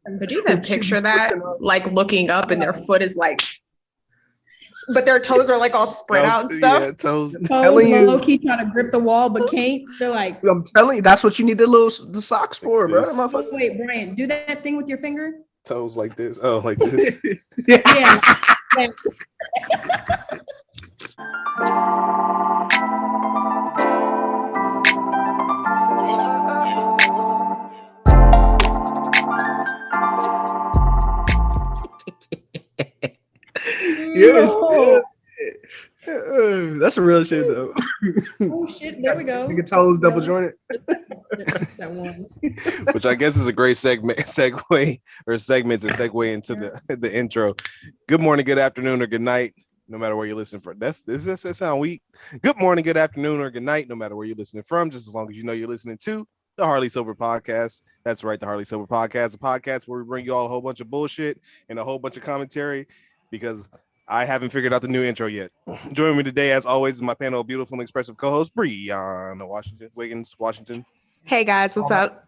Could you even picture that? Like looking up and their foot is like, but their toes are like all spread out and stuff. Yeah, toes. Toes low key trying to grip the wall, but can't. They're like, I'm telling you, that's what you need the socks for, bro. this. Motherfucker. wait, Brian, do that thing with your finger. Toes like this. Oh, like this. Yeah. Like, Yes. That's a real shit though. oh shit! There we go. Nigga toes double jointed. That one. Which I guess is a great segue to segue into the intro. Good morning, good afternoon, or good night, no matter where you're listening from. Does that sound weak? Good morning, good afternoon, or good night, no matter where you're listening from, just as long as you know you're listening to the Harley Sober Podcast. That's right, the Harley Sober Podcast, a podcast where we bring you all a whole bunch of bullshit and a whole bunch of commentary because I haven't figured out the new intro yet. Joining me today, as always, is my panel of beautiful and expressive co-host, Brianna Wiggins, Washington. Hey guys, what's up?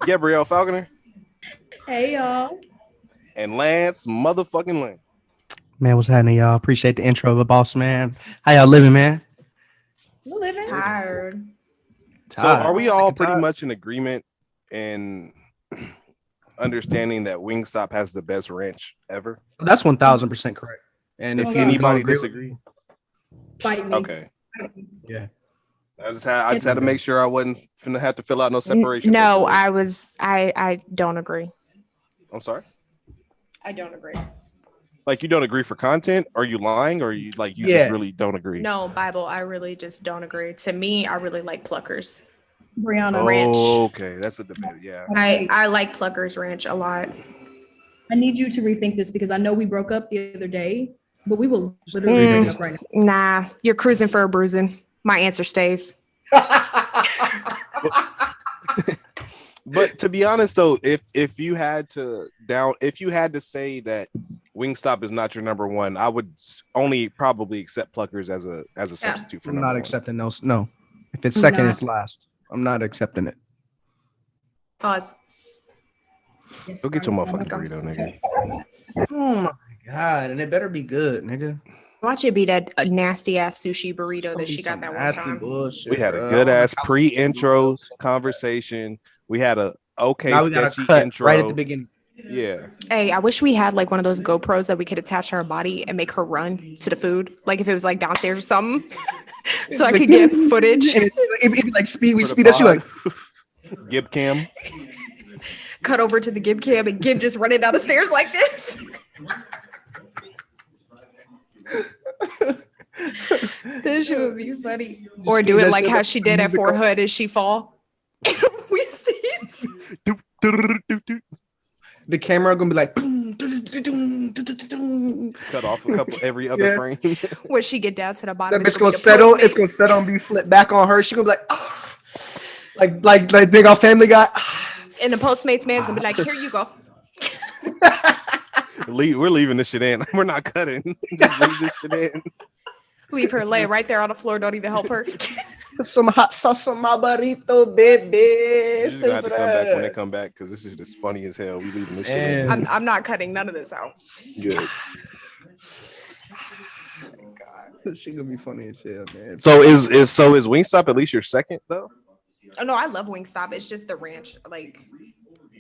Gabrielle Falconer. Hey y'all. And Lance motherfucking Lane. Man, what's happening, y'all? Appreciate the intro of the boss, man. How y'all living, man? We're living. Tired. So are we all pretty much in agreement in understanding that Wingstop has the best ranch ever? That's 1,000% correct. And If if anybody don't agree disagree, Fight me. okay. yeah. I just had to make sure I wasn't finna have to fill out no separation. No, paperwork. I don't agree. I'm sorry. I don't agree. Like you don't agree for content? Are you lying? Or you just really don't agree? No, Bible, I really just don't agree. To me, I really like Pluckers. Brianna. Ranch. Oh, okay, that's a debate. Yeah. I like Pluckers Ranch a lot. I need you to rethink this because I know we broke up the other day, but we will literally break up right now. Nah, you're cruising for a bruising. My answer stays. But to be honest though, if you had to say that Wingstop is not your number one, I would only probably accept Pluckers as a substitute for I'm number not one. accepting those. No. If it's second, it's last. I'm not accepting it. Pause. Yes, Go get your Brianna. motherfucking burrito, nigga. Oh my god, and it better be good, nigga. Watch it be that nasty ass sushi burrito that she got that one Nasty time. bullshit, We had a bro. good ass pre-intro conversation. We had a Now we got a sketchy cut intro right at the beginning. Yeah. Hey, I wish we had like one of those GoPros that we could attach to her body and make her run to the food. Like if it was like downstairs or something. So I could get footage. And it'd be like speed. We For the speed up. You like Gib cam. Cut over to the Gib cam and Gib just running down the stairs like this. This shit would be funny. Or do it like how she did at Fort Hood as she fall. We see it. the camera gonna be like. Cut off a couple every other frame. When she get down to the bottom. That bitch gonna settle. It's gonna settle and be flipped back on her. She gonna be like, ah. like big old Family Guy. And the Postmates man's gonna be like, here you go. We're leaving this shit in. We're not cutting. Just leave this shit in. Leave her lay right there on the floor. Don't even help her. Some hot sauce on my burrito, baby. You're just gonna have to come back when they come back because this is just funny as hell. We leaving this shit in. I'm not cutting none of this out. Good. She gonna be funny as hell, man. So is Wingstop at least your second though? Oh no, I love Wingstop. It's just the ranch. Like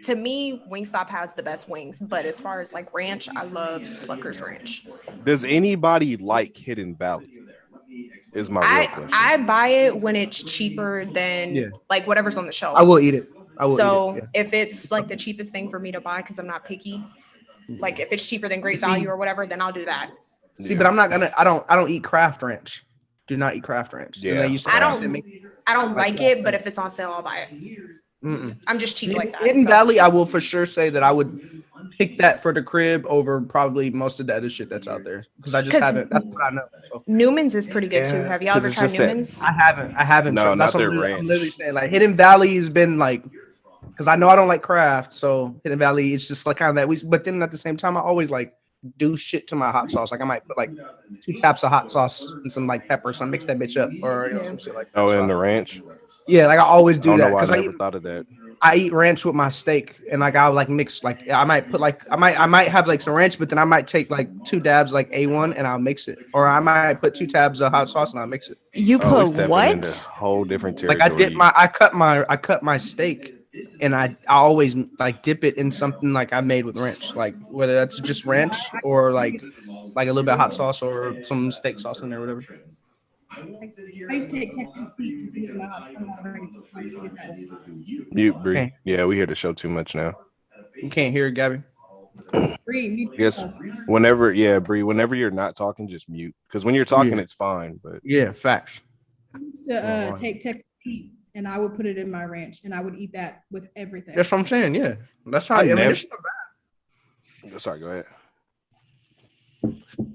to me, Wingstop has the best wings. But as far as like ranch, I love Pluckers Ranch. Does anybody like Hidden Valley? Is my real question. I buy it when it's cheaper than like whatever's on the shelf. I will eat it. If it's like the cheapest thing for me to buy because I'm not picky, like if it's cheaper than Great Value or whatever, then I'll do that. See, but I'm not gonna. I don't eat Kraft Ranch. Do not eat Kraft Ranch. Yeah. I don't like it, but if it's on sale, I'll buy it. I'm just cheap like that. Hidden Valley, I will for sure say that I would pick that for the crib over probably most of the other shit that's out there because I just haven't. That's what I know. So. Newman's is pretty good too. Have y'all ever tried Newman's? I haven't. No, tried. not That's what their I'm ranch. literally saying like Hidden Valley has been like because I know I don't like Kraft, so Hidden Valley is just like kind of that. But then at the same time, I always like do shit to my hot sauce. Like I might put like 2 taps of hot sauce and some like pepper, so I mix that bitch up or some shit like that. Oh, in the ranch. Yeah, like I always I do don't that know why because I never thought of that. I eat ranch with my steak, and like I'll like mix like I might put like I might have like some ranch, but then I might take like 2 dabs like A1 and I'll mix it, or I might put 2 tabs of hot sauce and I'll mix it. You Oh, we put stepping what? into whole different Like territory. I cut my steak, and I always like dip it in something like I made with ranch, like whether that's just ranch or like a little bit of hot sauce or some steak sauce in there, whatever. I used to take Texas Pete and put it in my hot sauce. I'm not ready. I need to get that one. Mute, Bree. Okay. Yeah, we hear the show too much now. You can't hear it, Gabby. Bree, mute Yes. yourself. Whenever, yeah, Bree, whenever you're not talking, just mute. Because when you're talking, Yeah. it's fine. But Yeah, facts. I used to take Texas Pete and I would put it in my ranch and I would eat that with everything. That's what I'm saying. Yeah, that's how. I I mean, never- it's not bad. sorry, go ahead.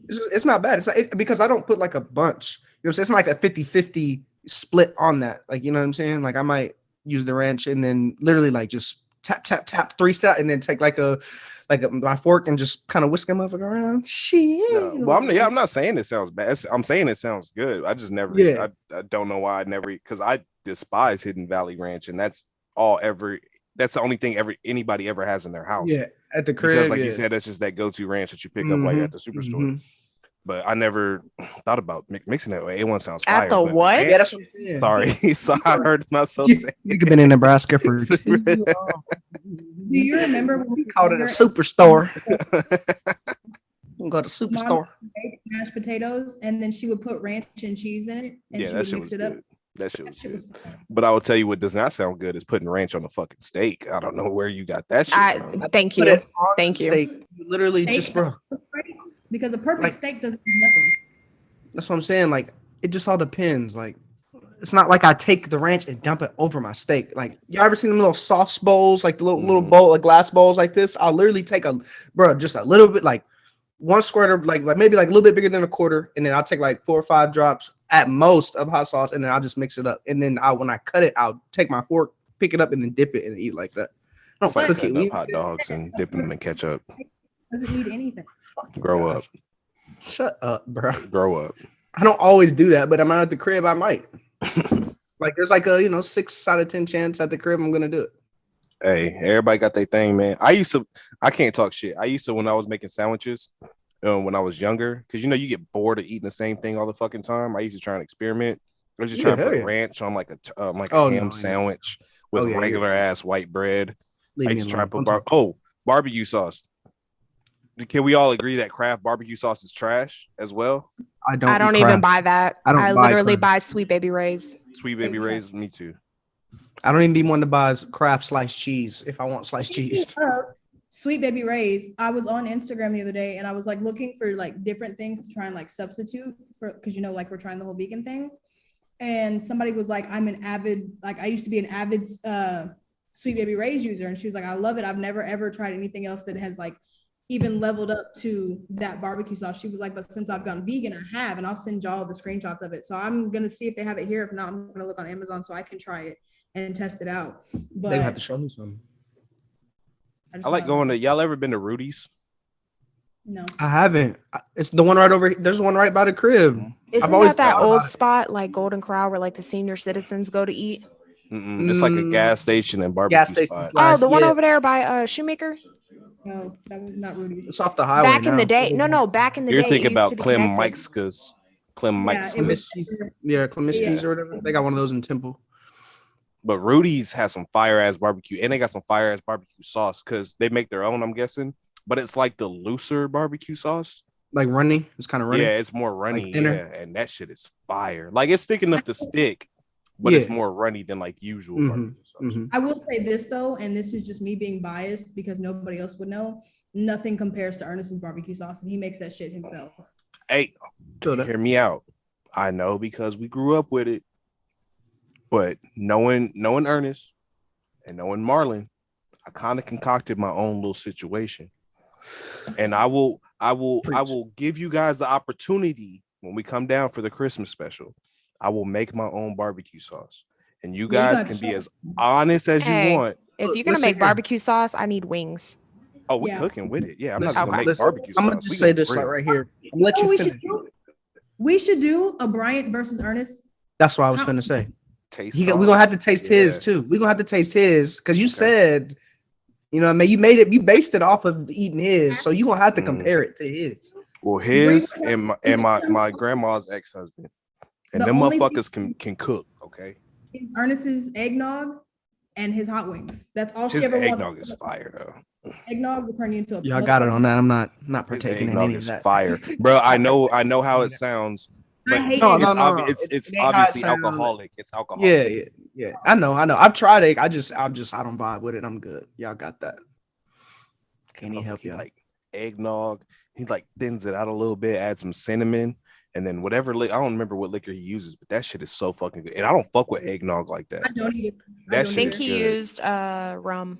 It's not bad. It's like, because I don't put like a bunch. You know, what I'm saying? It's not like a 50-50 split on that. Like, you know what I'm saying? Like I might use the ranch and then literally like just tap 3 step and then take my fork and just kind of whisk them up around. Shit. No, well, I'm not saying it sounds bad. I'm saying it sounds good. I just never. Yeah. I don't know why I never, because I despise Hidden Valley Ranch, and that's the only thing anybody ever has in their house. Yeah, at the crib. Because like yeah. you said, that's just that go-to ranch that you pick up like Mhm, at the superstore. mhm. But I never thought about mixing it. A1 sounds fire. At the but what? ranch- Yeah, that's what I'm saying. Sorry, so I heard myself You, say. you could been in Nebraska for It's too really- long. Do you remember when we Called it a were superstore. Go to superstore. made mashed potatoes and then she would put ranch and cheese in it and Yeah, she that would shit mix was it up? good. That shit That was shit good. was fun. But I will tell you what does not sound good is putting ranch on a fucking steak. I don't know where you got that shit from. Thank Put you. it on Thank the you. steak. You literally Steak just, bro. Because a perfect Like- steak doesn't do nothing. That's what I'm saying. Like, it just all depends. Like, it's not like I take the ranch and dump it over my steak. Like, you ever seen them little sauce bowls, like the little Mhm. bowl, like glass bowls like this? I'll literally take just a little bit, like one squirter, like maybe like a little bit bigger than a quarter, and then I'll take like 4 or 5 drops at most of hot sauce, and then I'll just mix it up. And then when I cut it, I'll take my fork, pick it up, and then dip it and eat like that. I It's don't like cook cutting it. up hot dogs and dipping them in ketchup. Doesn't need anything. Grow up. Shut up, bro. Grow up. I don't always do that, but I'm out at the crib. I might. Like, there's like a 6 out of 10 chance at the crib I'm gonna do it. Hey, everybody got their thing, man. I can't talk shit. I used to, when I was making sandwiches, when I was younger, because you get bored of eating the same thing all the fucking time. I used to try and experiment. I was just trying to hell put yeah. ranch on like a Oh, ham no, yeah. sandwich with Oh, yeah, regular ass white bread. Leave I me used to try alone. and put barbecue sauce. Can we all agree that Kraft barbecue sauce is trash as well? I I don't eat even Kraft. buy that. I don't I buy literally Kraft. buy Sweet Baby Ray's. Sweet Baby Ray's, me too. I don't even need one to buy Kraft sliced cheese if I want sliced cheese. Sweet Baby Ray's. I was on Instagram the other day and I was like looking for like different things to try and like substitute for, because like we're trying the whole vegan thing. And somebody was like, I used to be an avid Sweet Baby Ray's user. And she was like, I love it. I've never ever tried anything else that has like even leveled up to that barbecue sauce. She was like, but since I've gone vegan, I have, and I'll send y'all the screenshots of it. So I'm gonna see if they have it here. If not, I'm gonna look on Amazon so I can try it and test it out. But They have to show me some. just I like thought- going to, y'all ever been to Rudy's? No. I haven't. It's the one right over here. There's one right by the crib. Isn't always that thought old about it. spot like Golden Corral where like the senior citizens go to eat? It's like a gas station and barbecue Gas station spot. slash- Oh, the one yeah. over there by Shoemaker? No, that was not Rudy's. It's off the highway. Back in now. the day. No, back in the You're day. thinking it used about to be Clem connected. Mikeska's. Clem Yeah, Mikeska's. it was. Yeah, Kleminski's or whatever. They got one of those in Temple. But Rudy's has some fire ass barbecue, and they got some fire ass barbecue sauce because they make their own, I'm guessing. But it's like the looser barbecue sauce. Like runny. It's kind of runny. Yeah, it's more runny. thinner? Yeah, and that shit is fire. Like it's thick enough to stick, but it's Yeah. more runny than like usual Mhm, barbecue sauce. Mhm. I will say this though, and this is just me being biased because nobody else would know. Nothing compares to Ernest's barbecue sauce, and he makes that shit himself. Hey, Feel that. hear me out. I know because we grew up with it, but knowing Ernest and knowing Marlon, I kind of concocted my own little situation, and I will give you guys the opportunity when we come down for the Christmas special. I will make my own barbecue sauce, and you Yeah, you guys gotta can be show as honest as Hey. you want. If Look, you're gonna listen make here. barbecue sauce, I need wings. Oh, we Yeah. cooking with it. Yeah, I'm not Listen, just gonna make listen, barbecue sauce. I'm gonna We just say gonna this like grill. right here. I'm gonna let Oh, you we finish. should do a Bryant versus Ernest. That's what I was finna say. taste. We're gonna have to taste his too. We're gonna have to taste his because you said, you know, I mean, you based it off of eating his, so you gonna have to compare it to his. Well, his and my grandma's ex-husband, and them motherfuckers can cook. Okay. Ernest's eggnog and his hot wings. That's all His she ever wants. eggnog is fire though. Eggnog will turn you into a. Y'all got it on that. I'm not His partaking in eggnog any of is that. fire, bro. I know how it sounds. But I hate No, eggnog. no. It's It ain't how it obviously sounds. alcoholic. It's alcoholic. Yeah. I know. I've tried it. I don't vibe with it. I'm good. Y'all got that. Can't he help you? Like eggnog. He like thins it out a little bit, add some cinnamon, and then whatever. I don't remember what liquor he uses, but that shit is so fucking good. And I don't fuck with eggnog like that. I don't either. That I shit think is he good. used rum.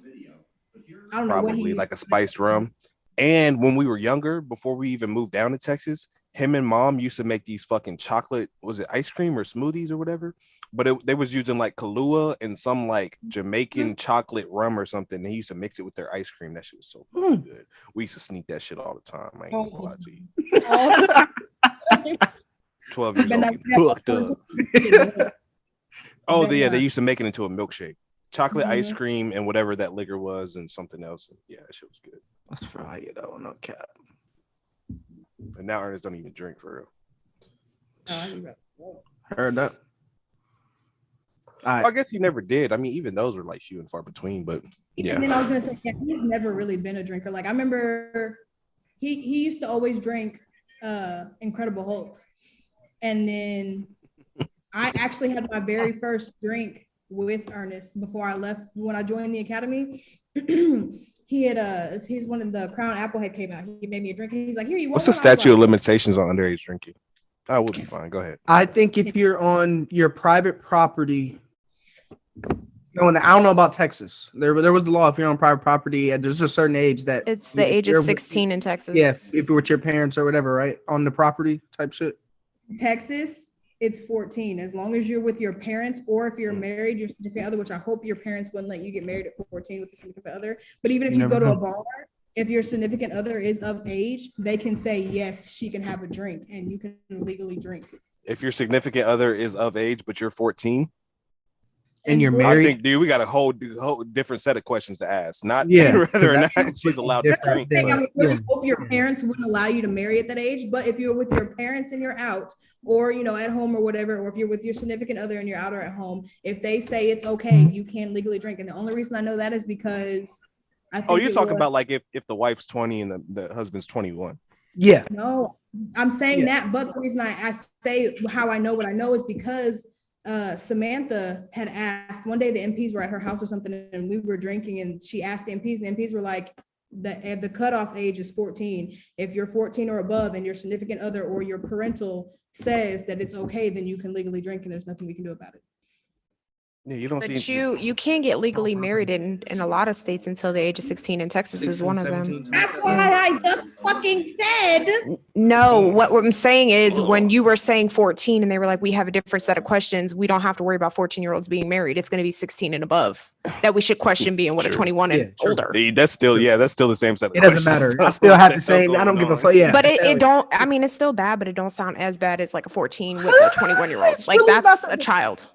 I don't know what Probably he like a spiced rum. And when we were younger, before we even moved down to Texas, him and mom used to make these fucking chocolate, was it ice cream or smoothies or whatever? But they was using like Kahlua and some like Jamaican chocolate rum or something. They used to mix it with their ice cream. That shit was so fucking good. We used to sneak that shit all the time. I ain't gonna lie to you. 12 years old, fucked up. Oh, yeah, they used to make it into a milkshake. Chocolate ice cream and whatever that liquor was and something else. Yeah, that shit was good. That's fire though, no cap. And now Ernest don't even drink for real. Heard that. All right. I guess he never did. I mean, even those were like few and far between, but yeah. And then I was gonna say, yeah, he's never really been a drinker. Like I remember he used to always drink Incredible Hulks. And then I actually had my very first drink with Ernest before I left when I joined the academy. He's one of the Crown Applehead came out. He made me a drink and he's like, here you want. What's the statute of limitations on underage drinking? I will be fine. Go ahead. I think if you're on your private property, no, and I don't know about Texas. There was the law if you're on private property and there's a certain age that It's the age of 16 in Texas. Yeah, if you're with your parents or whatever, right? On the property type shit. Texas, it's 14. As long as you're with your parents, or if you're married, your significant other, which I hope your parents wouldn't let you get married at 14 with a significant other. But even if you go to a bar, if your significant other is of age, they can say, yes, she can have a drink and you can legally drink. If your significant other is of age, but you're 14, and you're I married, think, dude, we got a whole different set of questions to ask. Not Yeah, whether or not that's she's allowed to drink. I but- would really hope your parents wouldn't allow you to marry at that age. But if you're with your parents and you're out, or at home or whatever, or if you're with your significant other and you're out or at home, if they say it's okay, you can legally drink. And the only reason I know that is because I think Oh, you're talking about like if the wife's 20 and the husband's 21. yeah. No, I'm saying Yeah. that, but the reason I say how I know what I know is because Samantha had asked one day, the MPs were at her house or something and we were drinking, and she asked the MPs, and the MPs were like, the cutoff age is 14. If you're 14 or above and your significant other or your parental says that it's okay, then you can legally drink and there's nothing we can do about it. Yeah, you don't But see. you can't get legally married in a lot of states until the age of 16, and Texas is one of them. That's why I just fucking said. No, what I'm saying is when you were saying 14 and they were like, we have a different set of questions, we don't have to worry about 14-year-olds being married. It's going to be 16 and above that we should question being what a Sure. 21 and Yeah, sure. older. That's still the same set of It doesn't questions. matter. I still have the same. I don't give a fuck. Yeah. But it don't, I mean, it's still bad, but it don't sound as bad as like a 14 with a 21-year-old. It's Like really that's not- a child.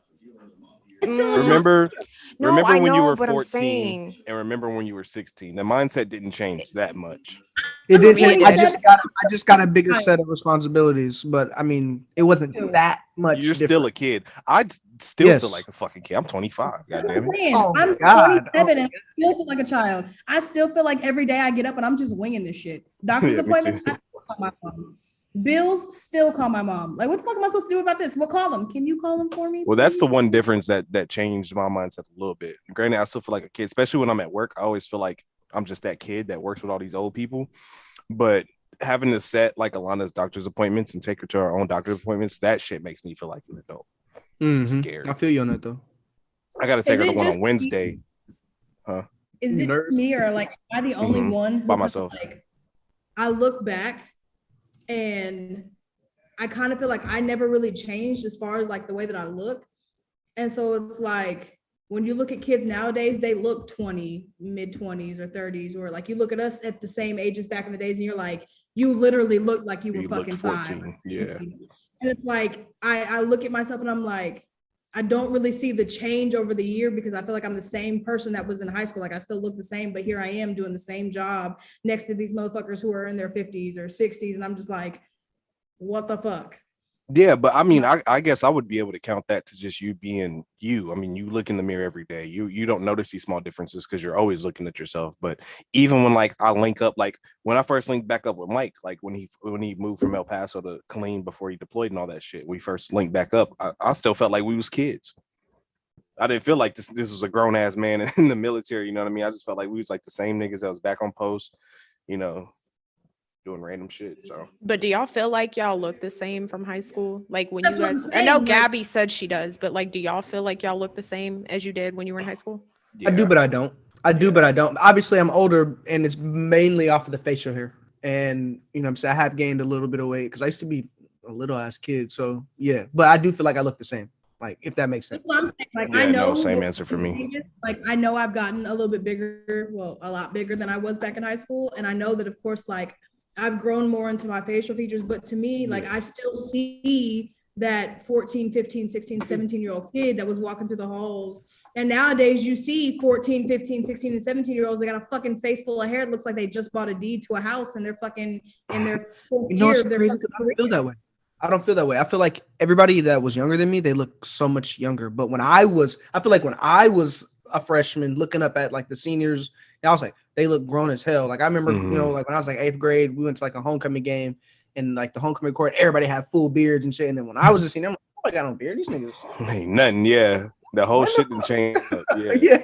It's still a Remember No, remember I when you know, were but I'm 14 saying- and remember when you were 16. The mindset didn't change that much. It did. Yeah, it I did. just got a bigger set of responsibilities, but I mean, it wasn't that much. You're different. still a kid. I still Yes. feel like a fucking kid. I'm 25. That's what Goddamn I'm it. saying. Oh my I'm God. 27 and I still feel like a child. I still feel like every day I get up and I'm just winging this shit. Doctor's Yeah, me appointments, too. I still call my mom. Bills, still call my mom. Like, what the fuck am I supposed to do about this? We'll call them. Can you call them for me? Well, that's the please? one difference that changed my mindset a little bit. Granted, I still feel like a kid, especially when I'm at work. I always feel like I'm just that kid that works with all these old people. But having to set like Alana's doctor's appointments and take her to her own doctor's appointments, that shit makes me feel like an adult. Mhm. Scared. I feel you on that though. I got to take Is her to it one just on Wednesday. Is it Nerves? me or like am I the only Mhm. one who By kinda, myself. like I look back and I kind of feel like I never really changed as far as like the way that I look. And so it's like when you look at kids nowadays, they look 20, mid-20s or 30s, or like you look at us at the same ages back in the days and you're like, you literally look like you were You looked fucking 5. 14. Yeah. And it's like I look at myself and I'm like, I don't really see the change over the year because I feel like I'm the same person that was in high school. Like I still look the same, but here I am doing the same job next to these motherfuckers who are in their 50s or 60s. And I'm just like, what the fuck? Yeah, but I mean, I guess I would be able to count that to just you being you. I mean, you look in the mirror every day. You don't notice these small differences because you're always looking at yourself. But even when like I link up, like when I first linked back up with Mike, like when he moved from El Paso to Killeen before he deployed and all that shit, we first linked back up. I still felt like we was kids. I didn't feel like this was a grown ass man in the military. You know what I mean? I just felt like we was like the same niggas that was back on post, you know, doing random shit. So, But do y'all feel like y'all look the same from high school? Like when That's you what I'm guys, I saying, know like- Gabby said she does, but like, do y'all feel like y'all look the same as you did when you were in high school? yeah. I do, but I don't. I do, but I don't. Obviously, I'm older, and it's mainly off of the facial hair. And you know, what I'm saying I have gained a little bit of weight because I used to be a little ass kid. So yeah, but I do feel like I look the same. Like if that makes sense. That's what I'm saying. Like Yeah, I know no, same that- answer for me. Like I know I've gotten a little bit bigger, well, a lot bigger than I was back in high school. And I know that of course, like I've grown more into my facial features, but to me, like I still see that 14, 15, 16, 17-year-old kid that was walking through the halls. And nowadays you see 14, 15, 16, and 17-year-olds, they got a fucking face full of hair. It looks like they just bought a deed to a house and they're fucking in their fourth You know year what's of their crazy? fucking I don't feel that way. I don't feel that way. I feel like everybody that was younger than me, they look so much younger. But I feel like when I was a freshman looking up at like the seniors, I was like, they look grown as hell. Like I remember, you know, like when I was like 8th grade, we went to like a homecoming game and like the homecoming court, everybody had full beards and shit. And then when I was a senior, I'm like, oh, I got no beard. These niggas. Ain't nothing. Yeah, the whole shit didn't change. Yeah.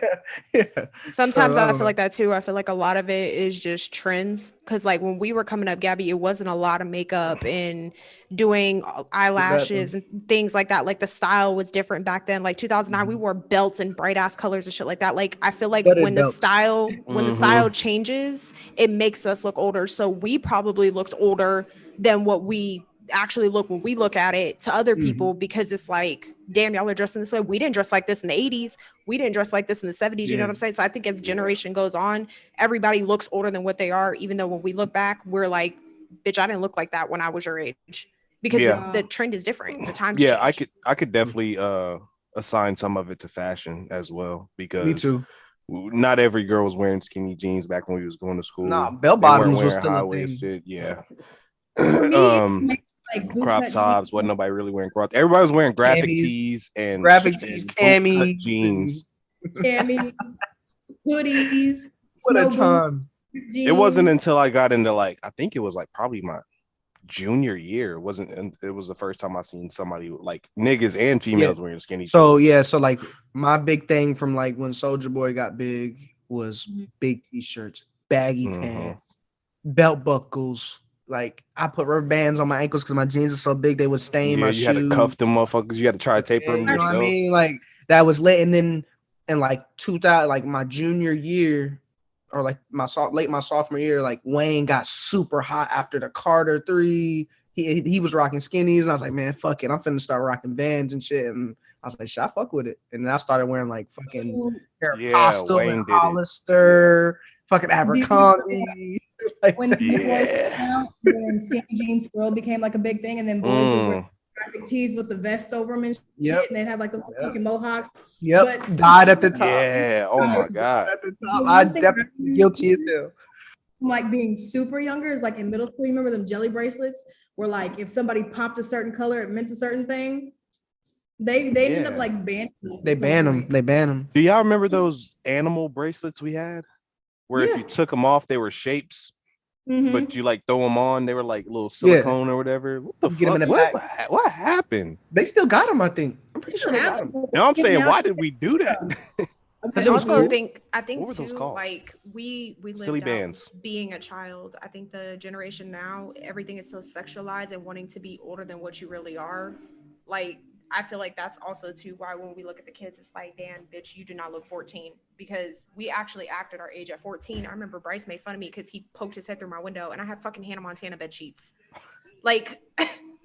yeah. Sometimes So, I feel like that too. I feel like a lot of it is just trends. Cause like when we were coming up, Gabby, it wasn't a lot of makeup and doing eyelashes and things like that. Like the style was different back then. Like 2009, we wore belts and bright ass colors and shit like that. Like I feel like Studded when belts. the style changes, it makes us look older. So we probably looked older than what we actually look when we look at it to other people because it's like, damn, y'all are dressing this way. We didn't dress like this in the 80s. We didn't dress like this in the 70s. You know what I'm saying? So I think as generation goes on, everybody looks older than what they are, even though when we look back, we're like, bitch, I didn't look like that when I was your age. Because the trend is different. The times change. I could definitely assign some of it to fashion as well because Me too. not every girl was wearing skinny jeans back when we was going to school. Nah, bell They weren't bottoms was wearing still a thing. high-waisted. Yeah. For me, like boot Crop cut tops. jeans. Wasn't nobody really wearing crop. Everybody was wearing graphic Camis. tees and Graphic tees, boot cut camis, jeans. Camis, hoodies, What a snow time. boots, It wasn't jeans. until I got into like I think it was like probably my junior year. It was the first time I seen somebody like niggas and females wearing skinny So jeans. yeah, so like my big thing from like when Soldier Boy got big was big t-shirts, baggy pants, belt buckles. Like I put rubber bands on my ankles because my jeans are so big they would stain my you shoes. had to cuff them motherfuckers. You had to try to taper them You know yourself. what I mean? Like that was lit. And then in like 2000, like my junior year, or like my sophomore year, like Wayne got super hot after the Carter 3. He was rocking skinnies, and I was like, man, fuck it, I'm finna start rocking Vans and shit. And I was like, shit, I fuck with it. And then I started wearing like fucking Aeropostale Wayne and did it. Hollister, fucking Abercrombie. Like, When the boys came out, when skinny jeans still became like a big thing, and then boys would wear graphic tees with the vests over them and shit, Yep. and they'd have like the little fucking mohawks. yep, But- died at the top. Yeah. Oh my god. At the The top. one I thing definitely guilty as hell. Like being super younger is like in middle school. You remember them jelly bracelets where like if somebody popped a certain color, it meant a certain thing. They ended up Yeah. like banning those They at some ban them. point. They ban them. Do y'all remember those animal bracelets we had? Where if you took them off, they were shapes, Mhm. but you like throw them on, they were like little silicone or whatever. What the You get 'em fuck? in a What happened? They still got them, I think. I'm pretty sure they got them. No, I'm saying, Now- why did we do that? Because I it was also cool. think What were too, those called? like we lived Silly out bands. being a child. I think the generation now, everything is so sexualized and wanting to be older than what you really are. Like I feel like that's also too why when we look at the kids, it's like, damn, bitch, you do not look 14 because we actually acted our age at 14. I remember Bryce made fun of me because he poked his head through my window and I had fucking Hannah Montana bed sheets. Like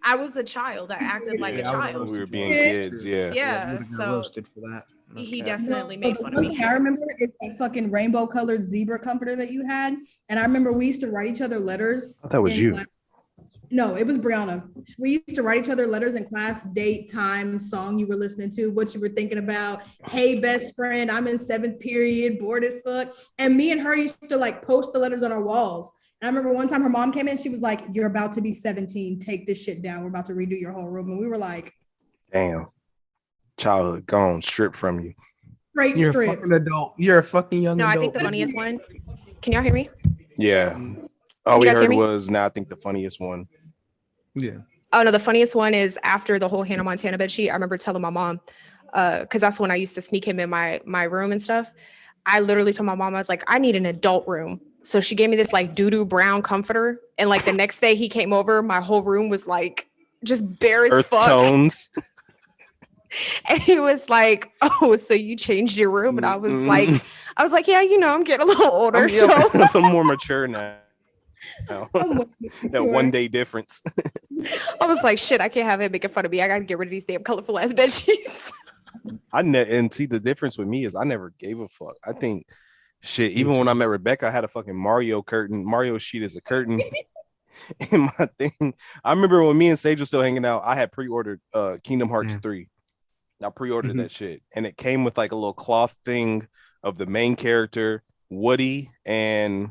I was a child. I acted like a child. We were being kids, yeah. Yeah, so roasted for that. he Okay. definitely No, made the fun of one me. thing I remember is that fucking rainbow colored zebra comforter that you had. And I remember we used to write each other letters. I thought that was in you. class. No, it was Brianna. We used to write each other letters in class, date, time, song you were listening to, what you were thinking about. Hey, best friend, I'm in 7th period, bored as fuck. And me and her used to like post the letters on our walls. And I remember one time her mom came in, she was like, "You're about to be 17. Take this shit down. We're about to redo your whole room." And we were like, Damn. Childhood gone, stripped from you. straight You're a stripped. fucking adult. You're a fucking young No, adult. I think the funniest one. Can y'all hear me? Yeah. All Can we you guys hear heard me? was now I think the funniest one. Yeah. Oh no, the funniest one is after the whole Hannah Montana bed sheet. I remember telling my mom, because that's when I used to sneak him in my room and stuff. I literally told my mom, I was like, I need an adult room. So she gave me this like doo-doo brown comforter. And like the next day he came over, my whole room was like just bare as Earth fuck. tones. And he was like, "Oh, so you changed your room?" And I was like, "Yeah, you know, I'm getting a little older." I'm, So I'm more mature now. That 1 day difference. I was like, shit, I can't have him making fun of me. I gotta get rid of these damn colorful ass bed sheets. And see the difference with me is I never gave a fuck. I think shit, even when I met Rebecca, I had a fucking Mario sheet as a curtain. And my thing, I remember when me and Sage were still hanging out, I had pre-ordered Kingdom Hearts 3. I pre-ordered that shit, and it came with like a little cloth thing of the main character, Woody, and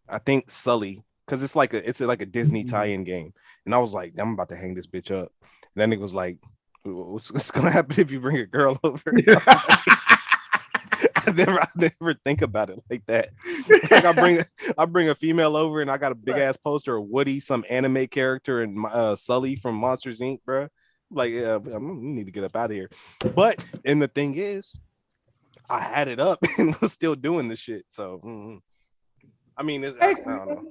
I think Sully, because it's like a Disney tie-in game. And I was like, I'm about to hang this bitch up. And then it was like, what's gonna happen if you bring a girl over? I never think about it like that. Like I bring a female over, and I got a big ass poster of Woody, some anime character, and Sully from Monsters Inc. Bro. Like, yeah, I need to get up out of here. But and the thing is, I had it up and was still doing this shit. So, I mean, I don't know.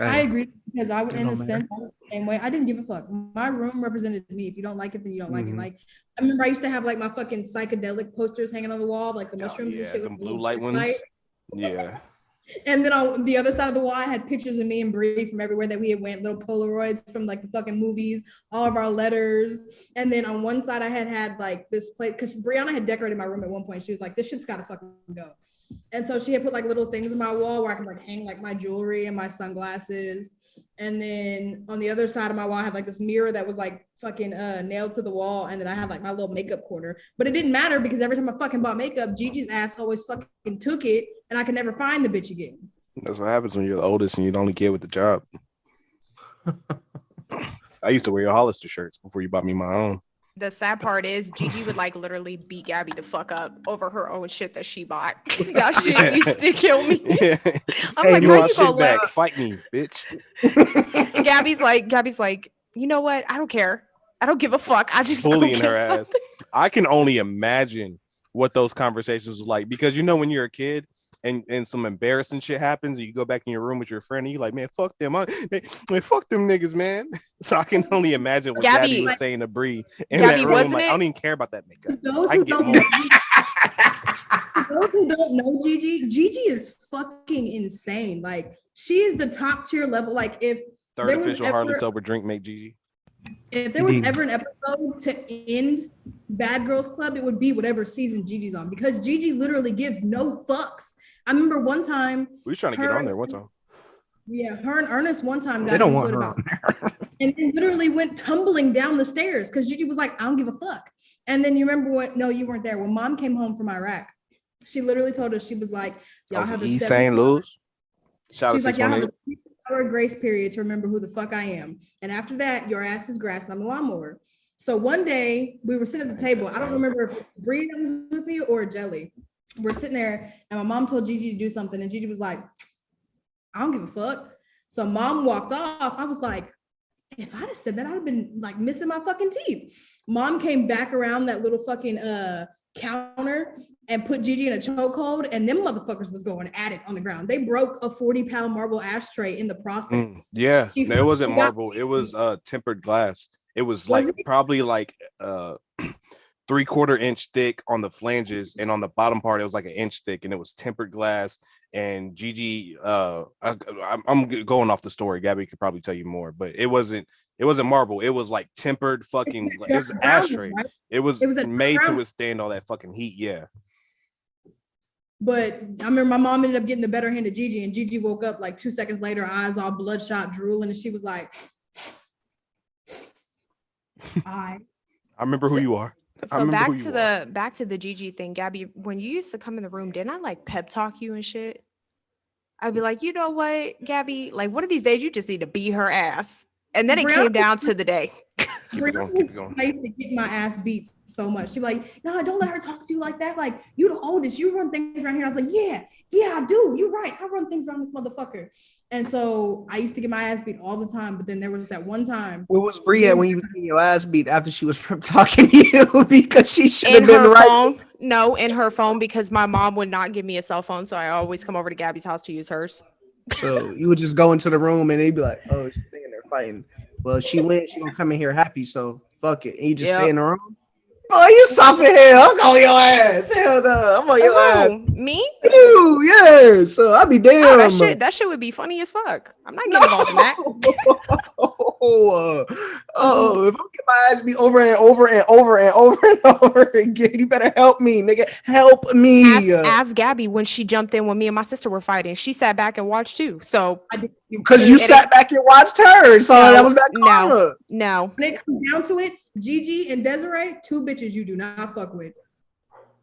I agree because I would, in a Gentleman. sense, I was the same way. I didn't give a fuck. My room represented me. If you don't like it, then you don't like it. Like I remember, I used to have like my fucking psychedelic posters hanging on the wall, like the mushrooms and shit. Them with blue the light ones. light. Yeah. And then on the other side of the wall, I had pictures of me and Bree from everywhere that we had went, little Polaroids from like the fucking movies, all of our letters. And then on one side, I had like this place because Brianna had decorated my room at one point. She was like, "This shit's gotta fucking go." And so she had put like little things in my wall where I could like hang like my jewelry and my sunglasses. And then on the other side of my wall, I had like this mirror that was like fucking nailed to the wall. And then I had like my little makeup corner. But it didn't matter because every time I fucking bought makeup, Gigi's ass always fucking took it and I could never find the bitch again. That's what happens when you're the oldest and you're the only kid with the job. I used to wear your Hollister shirts before you bought me my own. The sad part is Gigi would like literally beat Gabby the fuck up over her own shit that she bought. That shit used to kill me. I'm like, you how want you shit gonna back? let Fight me, bitch. Gabby's like, you know what? I don't care. I don't give a fuck. I just Bullying go her get ass. something. I can only imagine what those conversations was like because you know when you're a kid and some embarrassing shit happens and you go back in your room with your friend and you're like, man, fuck them. Man, fuck them niggas, man. So I can only imagine what Gabby was saying to Bree in Gabby, that room. wasn't Like, it? I don't even care about that nigga. Those I who can get don't more. know, those who don't know Gigi is fucking insane. Like she is the top tier level. Like if Third there was official ever- hardly sober drink mate Gigi. If there was ever an episode to end Bad Girls Club, it would be whatever season Gigi's on because Gigi literally gives no fucks. I remember one time We was trying to get on there one time. Yeah, her and Ernest one time They got don't into want it her about on there. and it literally went tumbling down the stairs because Gigi was like, "I don't give a fuck." And then you remember what? No, you weren't there. When Mom came home from Iraq, she literally told us she was like, "Y'all have a East 7 St. Louis. Shout out She's like, "Y'all have 618. a 6-hour grace period to remember who the fuck I am. And after that, your ass is grass and I'm the lawnmower." So one day we were sitting at the table. I don't remember if Bree was with me or Jelly. We're sitting there and my mom told Gigi to do something. And Gigi was like, "I don't give a fuck." So Mom walked off. I was like, if I'd have said that, I'd have been like missing my fucking teeth. Mom came back around that little fucking counter and put Gigi in a chokehold, and them motherfuckers was going at it on the ground. They broke a 40-pound marble ashtray in the process. Yeah, She no, it wasn't got- marble. It was tempered glass. It was Was like it? probably like 3/4 inch thick on the flanges, and on the bottom part it was like an inch thick, and it was tempered glass. And Gigi, I'm going off the story. Gabby could probably tell you more, but it wasn't marble. It was like tempered fucking. It was an ashtray. Right? It was that made to brown- withstand all that fucking heat. Yeah. But I remember my mom ended up getting the better hand of Gigi, and Gigi woke up like 2 seconds later, eyes all bloodshot, drooling, and she was like, I remember who you are. So back to the Gigi thing, Gabby. When you used to come in the room, didn't I like pep talk you and shit? I'd be like, you know what, Gabby? Like one of these days, you just need to beat her ass. And then it came down to the day. Keep it going. I used to get my ass beat so much. She'd be like, no, don't let her talk to you like that. Like, you the oldest, you run things around here. I was like, yeah, I do. You're right. I run things around this motherfucker. And so I used to get my ass beat all the time. But then there was that one time. Where was Bree at when you was getting your ass beat after she was talking to you? Because she should have been her right. Phone. No, in her phone, because my mom would not give me a cell phone. So I always come over to Gabby's house to use hers. So you would just go into the room and they'd be like, oh, she's thinking they're fighting. Well, she wins, she gonna come in here happy, so fuck it. And you just stay in the room. Oh, you soft in hell. I'm on your ass. Hell no, I'm on your ass. Me? You, yeah. So I'd be damn. Oh, that shit would be funny as fuck. I'm not getting involved in that. If I'm getting my ass beat over and over and over and over and over again, you better help me, nigga. Help me. Ask Gabby when she jumped in when me and my sister were fighting. She sat back and watched too. So because you sat back and watched her, so that was that karma. No. When it comes down to it, Gigi and Desiree, two bitches you do not fuck with.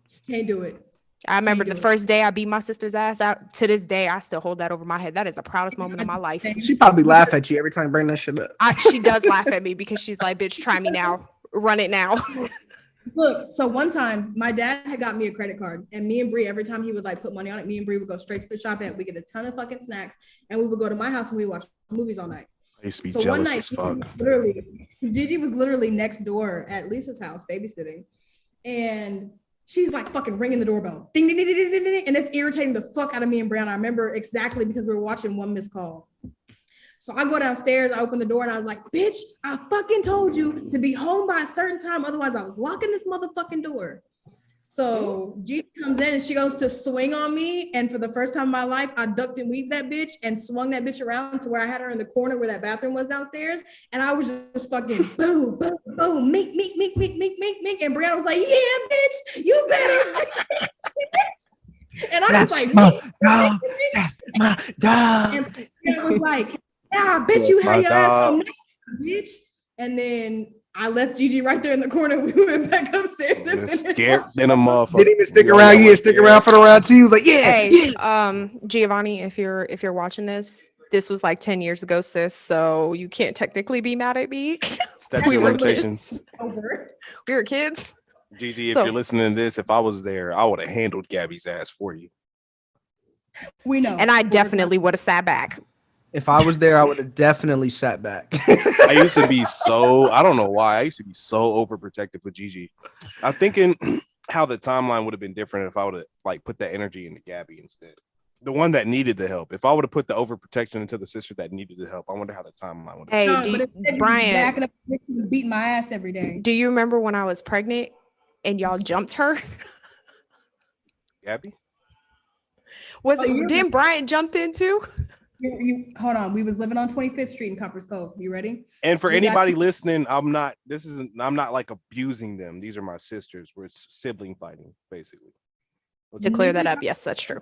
Just can't do it. I remember the first day I beat my sister's ass out. To this day, I still hold that over my head. That is the proudest moment of my life. She probably laugh at you every time you bring that shit up. She does laugh at me because she's like, bitch, try me now. Run it now. Look, so one time my dad had got me a credit card, and me and Bree, every time he would like put money on it, me and Bree would go straight to the shop and we get a ton of fucking snacks, and we would go to my house and we watch movies all night. I used to be jealous as fuck. Gigi was literally next door at Lisa's house babysitting, and she's like fucking ringing the doorbell, ding, ding, ding, ding, ding, ding, and it's irritating the fuck out of me and Brianna. I remember exactly because we were watching One Missed Call. So I go downstairs, I open the door, and I was like, bitch, I fucking told you to be home by a certain time. Otherwise, I was locking this motherfucking door. So Gigi comes in and she goes to swing on me. And for the first time in my life, I ducked and weaved that bitch and swung that bitch around to where I had her in the corner where that bathroom was downstairs. And I was just fucking boom, boom, boom, mink. And Brianna was like, yeah, bitch, you better. And I was like, that's my dog. And I was like, yeah, bitch, you had your ass on next time, bitch. And then I left Gigi right there in the corner. We went back upstairs. And scared than a motherfucker. Didn't even stick around. You didn't stick around for the round two. He was like, yeah, yeah. Giovanni, if you're watching this was like 10 years ago, sis. So you can't technically be mad at me. Statute of limitations. We were kids. Gigi, if you're listening to this, if I was there, I would have handled Gabby's ass for you. We know. And I definitely would have sat back. If I was there, I would have definitely sat back. I used to be I don't know why. I used to be so overprotective with Gigi. I'm thinking how the timeline would have been different if I would have like put that energy into Gabby instead. The one that needed the help. If I would have put the overprotection into the sister that needed the help, I wonder how the timeline would have been. Hey, Brian, he was beating my ass every day. Do you remember when I was pregnant and y'all jumped her? Gabby? Didn't Brian jumped in too? Hold on. We was living on 25th Street in Coppers Cove. You ready? And for anybody listening, I'm not like abusing them. These are my sisters. We're sibling fighting, basically. To clear that up, yes, that's true.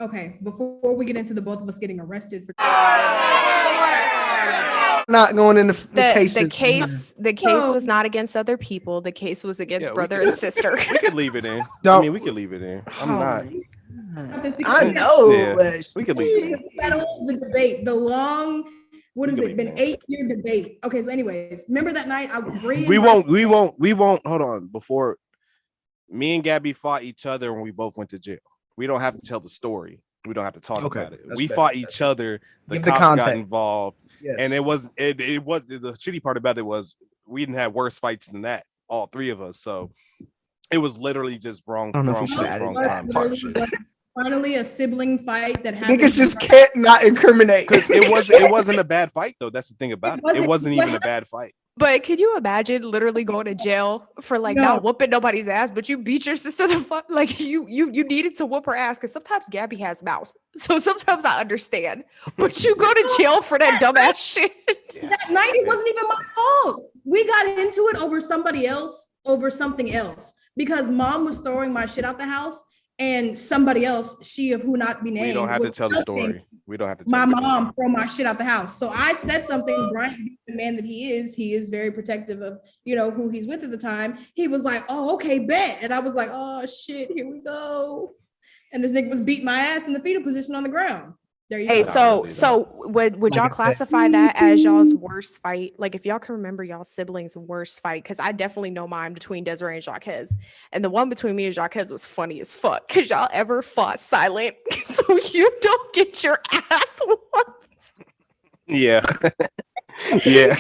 Okay, before we get into the both of us getting arrested for not going into the case was not against other people. The case was against brother and sister. We could leave it in. I mean, we could leave it in. I'm not. I know. Yeah, we could leave it in. Settle the debate. The long, what has it been? 8-year debate. Okay, so anyways, remember that night we won't hold on. Before me and Gabby fought each other when we both went to jail. We don't have to tell the story. We don't have to talk about it. We fought each other. The cops got involved. Yes. And it was the shitty part about it was we didn't have worse fights than that, all three of us. So it was literally just wrong time, shit. Finally a sibling fight that happened. Niggas just can't not incriminate. Because it wasn't a bad fight though. That's the thing about it. It wasn't even a bad fight. But can you imagine literally going to jail for not whooping nobody's ass, but you beat your sister the fuck? Like you needed to whoop her ass because sometimes Gabby has mouth. So sometimes I understand. But you go to jail for that dumbass shit. That night it wasn't even my fault. We got into it over something else because mom was throwing my shit out the house and somebody else, she of who not be named, We don't have to was tell the helping story. We don't have to tell my the story. mom throw my shit out the house. So I said something. Brian, the man that he is very protective of, who he's with at the time. He was like, "Oh, okay, bet." And I was like, "Oh shit, here we go." And this nigga was beating my ass in the fetal position on the ground. There you Hey, go. so would Like y'all I said. classify that as y'all's worst fight? Like if y'all can remember y'all siblings' worst fight, because I definitely know mine between Desiree and Jaquez. And the one between me and Jaquez was funny as fuck. Cause y'all ever fought silent so you don't get your ass whooped. Yeah. Yeah.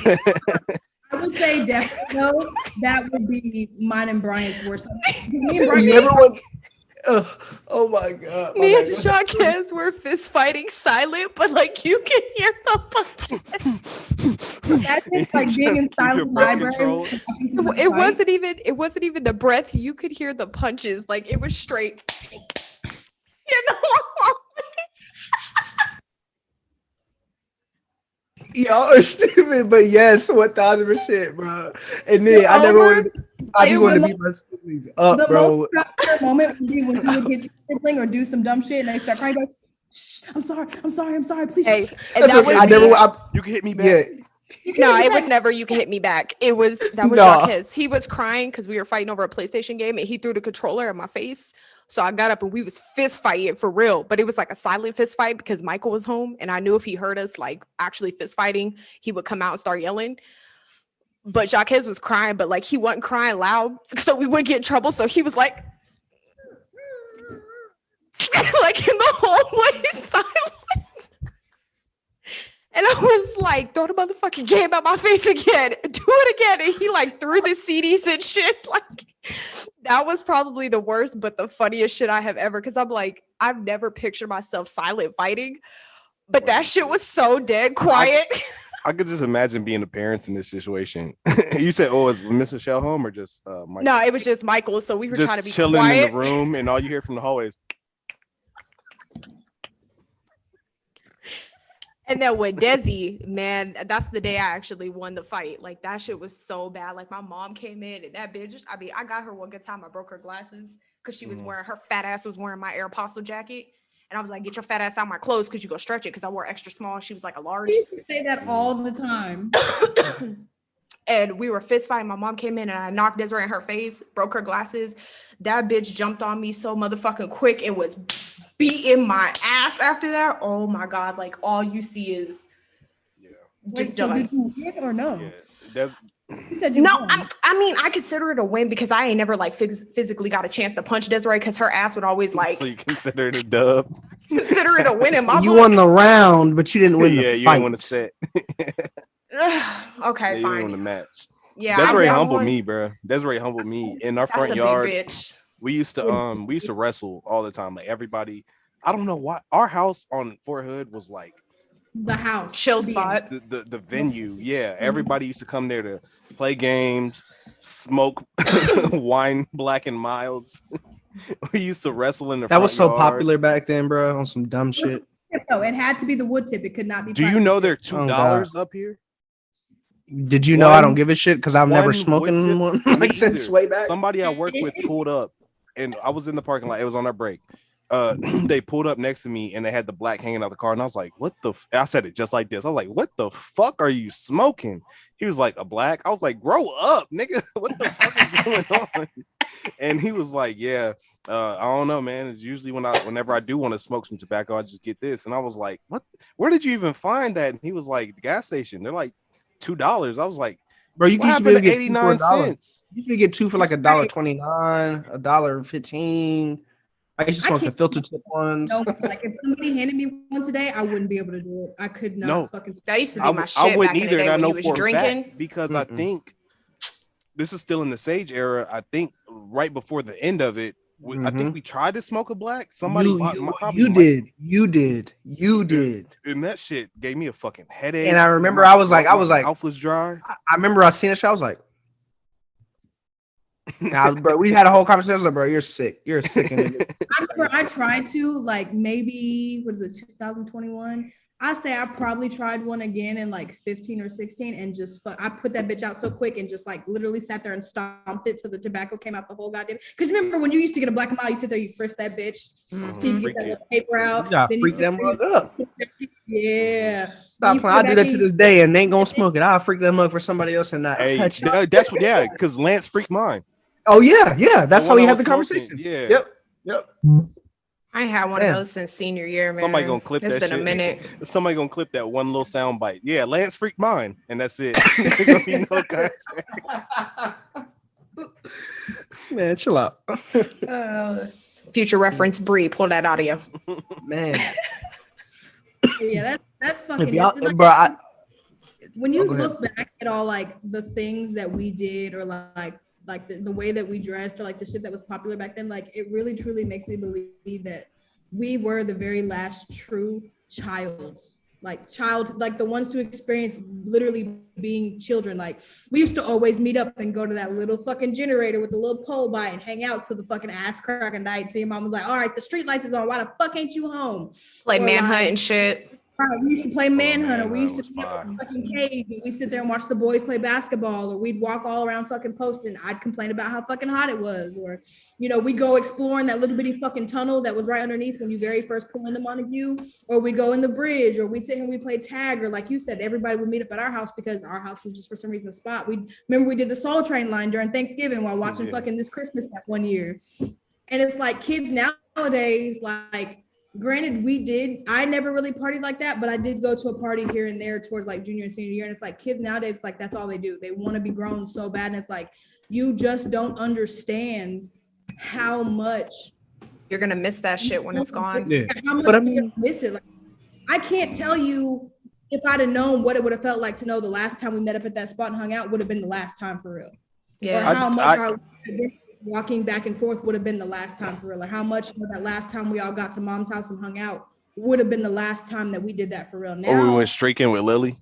I would say definitely though, that would be mine and Brian's worst. Me and Brian, You ever want? Oh my god. Me and God. Jaquez were fist fighting silent, but like you can hear the punches. that's like being in Keep your silent breath library. controlled. It wasn't even the breath. You could hear the punches. Like it was straight. Y'all are stupid, but yes, 1000%, bro. And then I never wanted. I It do want to was beat my siblings up, The bro. most frustrating moment would be when you would hit your sibling or do some dumb shit and they start crying, like, "Shh, I'm sorry, please." Hey, shh." and That's that what was I never. me. You can hit me back. Yeah, You can No, hit it me was back. never you can hit me back. That was Nah. Jaquez. He was crying because we were fighting over a PlayStation game and he threw the controller in my face. So I got up and we was fist fighting for real. But it was like a silent fist fight because Michael was home. And I knew if he heard us like actually fist fighting, he would come out and start yelling. But Jaquez was crying, but like he wasn't crying loud. So we wouldn't get in trouble. So he was like like in the hallway silent. And I was like, throw the motherfucking game at my face again. Do it again. And he like threw the CDs and shit. Like that was probably the worst, but the funniest shit I have ever. Cause I'm like, I've never pictured myself silent fighting. But that shit was so dead quiet. I could just imagine being the parents in this situation. You said, "Oh, is Miss Michelle home or just Michael?" No, it was just Michael. So we were just trying to be chilling quiet. in the room, and all you hear from the hallway is, And then with Desi, man, that's the day I actually won the fight. Like that shit was so bad. Like my mom came in and that bitch, I mean, I got her one good time. I broke her glasses because she was wearing, her fat ass was wearing my Aeropostale jacket. And I was like, get your fat ass out of my clothes because you go stretch it because I wore extra small. She was like a large. You used to say that all the time. And we were fist fighting. My mom came in and I knocked Desiree in her face, broke her glasses. That bitch jumped on me so motherfucking quick and was beating my ass after that. Oh my God. Like all you see is just Wait, so done. did you win or no? yeah, that's You said you No, won. I mean, I consider it a win because I ain't never like physically got a chance to punch Desiree because her ass would always like so you consider it a dub. consider it a win in my you book. won the round, but you didn't win Yeah, the you fight. didn't want to set. Okay, Yeah, you didn't want to fine. match. Yeah, Desiree I humbled won. me, bro. Desiree humbled me in our That's front a yard. big bitch. We used to wrestle all the time. Like everybody, I don't know why our house on Fort Hood was like The house. Chill to be in. spot. the venue. Yeah, everybody used to come there to play games, smoke wine, black and milds. We used to wrestle in the That front was so yard. popular back then, bro. On some dumb shit. No, it had to be the wood tip. It could not be. Do you plastic know tip. they're Oh, $2 up here? Did you know I don't One- give a shit because I'm never one smoking wood tip- one Me like since either. way back. Somebody I work with pulled up, and I was in the parking lot. It was on our break. They pulled up next to me, and they had the black hanging out the car, and I was like, "What the?" I said it just like this. I was like, "What the fuck are you smoking?" He was like, "A black." I was like, "Grow up, nigga! What the fuck is going on?" And he was like, "Yeah, I don't know, man. It's usually whenever I do want to smoke some tobacco, I just get this." And I was like, "What? Where did you even find that?" And he was like, "The gas station. They're like $2." I was like, Bro, you "What used to be happened able to to get two for 89 $1. cents?" You used to get two for like $1.29, $1.15. I used to I smoke the can't- filter tip ones. No, like if somebody handed me one today, I wouldn't be able to do it. I could not No. fucking. That used to be I my I shit wouldn't back in the either, day and I when know you was for a drinking. fact because I Mm-mm. think this is still in the Sage era. I think right before the end of it, I think we tried to smoke a black. Somebody bought probably you Mike, did. and that shit gave me a fucking headache. And I remember My I was like, mouth was dry. I remember I seen it. I was like, nah, bro, we had a whole conversation. I was like, bro, you're sick. You're a sick individual. I remember I tried to like maybe what is it 2021. I say I probably tried one again in like 15 or 16 and just I put that bitch out so quick and just like literally sat there and stomped it till the tobacco came out the whole goddamn. Because remember when you used to get a Black and Mild, you sit there, you frisk that bitch till you get that little paper out. Yeah, then freak sit them there, mug up. Yeah. Stop You playing. I put do it that back to in, this day and they ain't gonna smoke it. I'll freak that mug for somebody else and not Hey, touch it. that's what. Yeah, because Lance freaked mine. Oh yeah. That's The how one we I had was the smoking, conversation. yeah. Yep. I ain't had one Damn. of those since senior year, man. Somebody gonna clip It's that been shit. a minute. Somebody gonna clip that one little sound bite. Yeah, Lance freaked mine, and that's it. There's gonna be no context. Man, chill out. Future reference, Bree, pull that audio. Man. Yeah, that's fucking. If y'all, like, bro, when you go ahead. look back at all like the things that we did or like the way that we dressed or like the shit that was popular back then, like it really truly makes me believe that we were the very last true like the ones to experience literally being children. Like we used to always meet up and go to that little fucking generator with the little pole by and hang out till the fucking ass crack of night till your mom was like, all right, the street lights is on, why the fuck ain't you home? Like Or, manhunt like, and shit. we used to play Manhunter. We used to was be up in fire. the fucking cave. And we sit there and watch the boys play basketball, or we'd walk all around fucking Post and I'd complain about how fucking hot it was. Or, we'd go exploring that little bitty fucking tunnel that was right underneath when you very first pull into Montague, or we'd go in the bridge, or we'd sit here and we'd play tag, or like you said, everybody would meet up at our house because our house was just for some reason a spot. We did the Soul Train line during Thanksgiving while watching fucking This Christmas that one year. And it's like kids nowadays, like, granted, I never really partied like that, but I did go to a party here and there towards like junior and senior year. And it's like kids nowadays, like that's all they do. They want to be grown so bad. And it's like, you just don't understand how much You're gonna miss that shit when it's gone. Yeah. how much But I you're mean, gonna miss it. Like, I can't tell you if I'd have known what it would have felt like to know the last time we met up at that spot and hung out would have been the last time for real. Or Yeah. how much our walking back and forth would have been the last time for real. Like how much that last time we all got to mom's house and hung out would have been the last time that we did that for real. Now, Or we went streaking with Lily.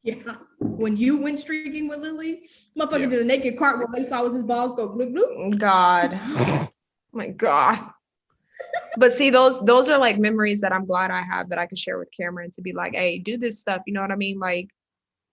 yeah, when you went streaking with Lily, motherfucker did a naked cartwheel. All you saw was his balls go bloop bloop. God. Oh my God. But see, those are like memories that I'm glad I have that I can share with Cameron to be like, hey, do this stuff. You know what I mean? Like,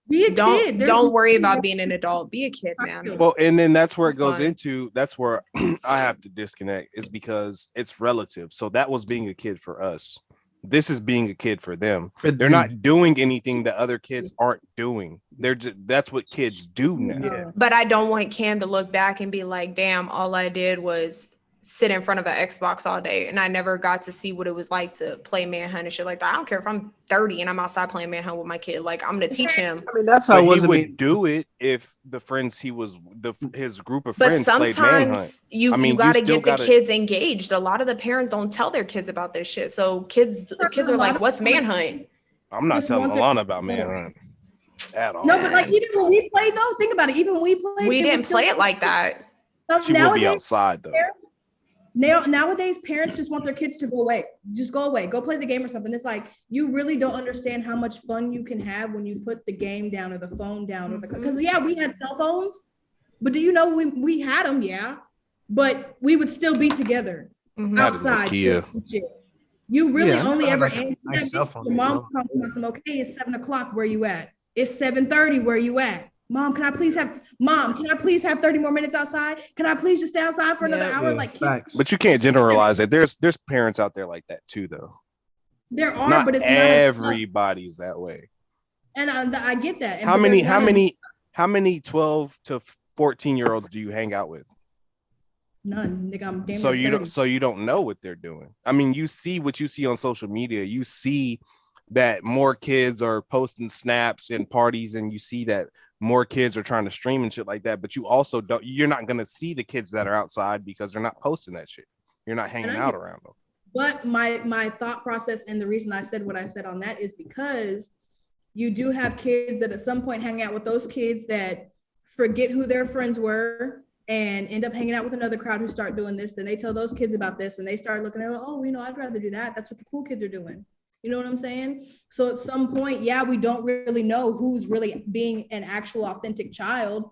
Be a kid. There's don't worry nothing about wrong- being an adult. Be a kid, man. Well, and then that's where it goes Fine. into. That's where I have to disconnect, is because it's relative. So that was being a kid for us. This is being a kid for them. They're not doing anything that other kids aren't doing. That's what kids do now. Yeah. But I don't want Cam to look back and be like, damn, all I did was sit in front of an Xbox all day and I never got to see what it was like to play Manhunt and shit like that. I don't care if I'm 30 and I'm outside playing Manhunt with my kid. Like, I'm gonna teach him. I mean, that's how But it was. he I would mean, do it if the friends his group of But friends played Manhunt. sometimes you I mean, you gotta still get the gotta- kids engaged. A lot of the parents don't tell their kids about this shit. So kids are like, what's Manhunt? I'm not Just telling want their- Alana about Manhunt at all. No, but like even when we played though, think about it. Even when we played, We it was didn't still play it like that. She would be outside though. Nowadays, parents just want their kids to go away. Just go away. Go play the game or something. It's like you really don't understand how much fun you can have when you put the game down or the phone down or because we had cell phones, but do you know we had them? Yeah, but we would still be together Mhm. outside. Nokia. doing shit. You really Yeah, only I ever like a answer nice that cell bitch. phone, Your you mom know? comes to some, okay, it's 7:00. Where you at? It's 7:30. Where you at? Mom, can I please have 30 more minutes outside? Can I please just stay outside for another Yeah. hour? yeah, Like kids, facts. But you can't generalize it. There's parents out there like that too, though. there are, Not but it's everybody's that way. not. And I get that. How many 12 to 14-year-olds do you hang out with? None. Nigga, I'm damn So near you 30. don't know what they're doing. I mean, you see what you see on social media. You see that more kids are posting snaps and parties, and you see that more kids are trying to stream and shit like that. But you also you're not gonna see the kids that are outside because they're not posting that shit. You're not hanging out around them. But my thought process and the reason I said what I said on that is because you do have kids that at some point hang out with those kids that forget who their friends were and end up hanging out with another crowd who start doing this. Then they tell those kids about this and they start looking at, oh, I'd rather do that. That's what the cool kids are doing. You know what I'm saying? So at some point, we don't really know who's really being an actual authentic child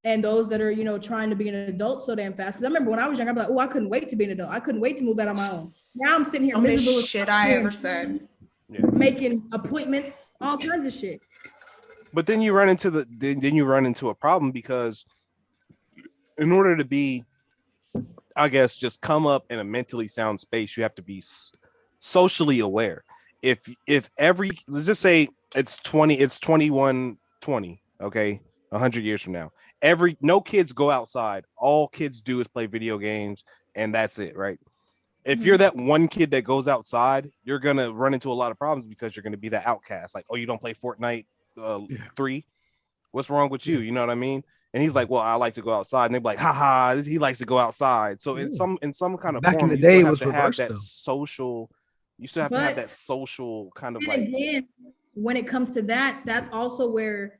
and those that are, trying to be an adult so damn fast. Because I remember when I was young, I'd be like, oh, I couldn't wait to be an adult. I couldn't wait to move out on my own. Now I'm sitting here Dumbest miserable. shit I ever said. making appointments, all kinds of shit. But then you run into a problem because in order to be, I guess, just come up in a mentally sound space, you have to be socially aware. If let's just say it's 2120, okay, 100 years from now, no kids go outside. All kids do is play video games, and that's it, right? If you're that one kid that goes outside, you're gonna run into a lot of problems because you're gonna be that outcast. Like, oh, you don't play Fortnite 3? What's wrong with you? You know what I mean? And he's like, well, I like to go outside. And they're like, haha, he likes to go outside. So in some kind of back form, in the you still day, it have was to have reversed, that though. social. You still have to have that social kind of And like. again, when it comes to that, that's also where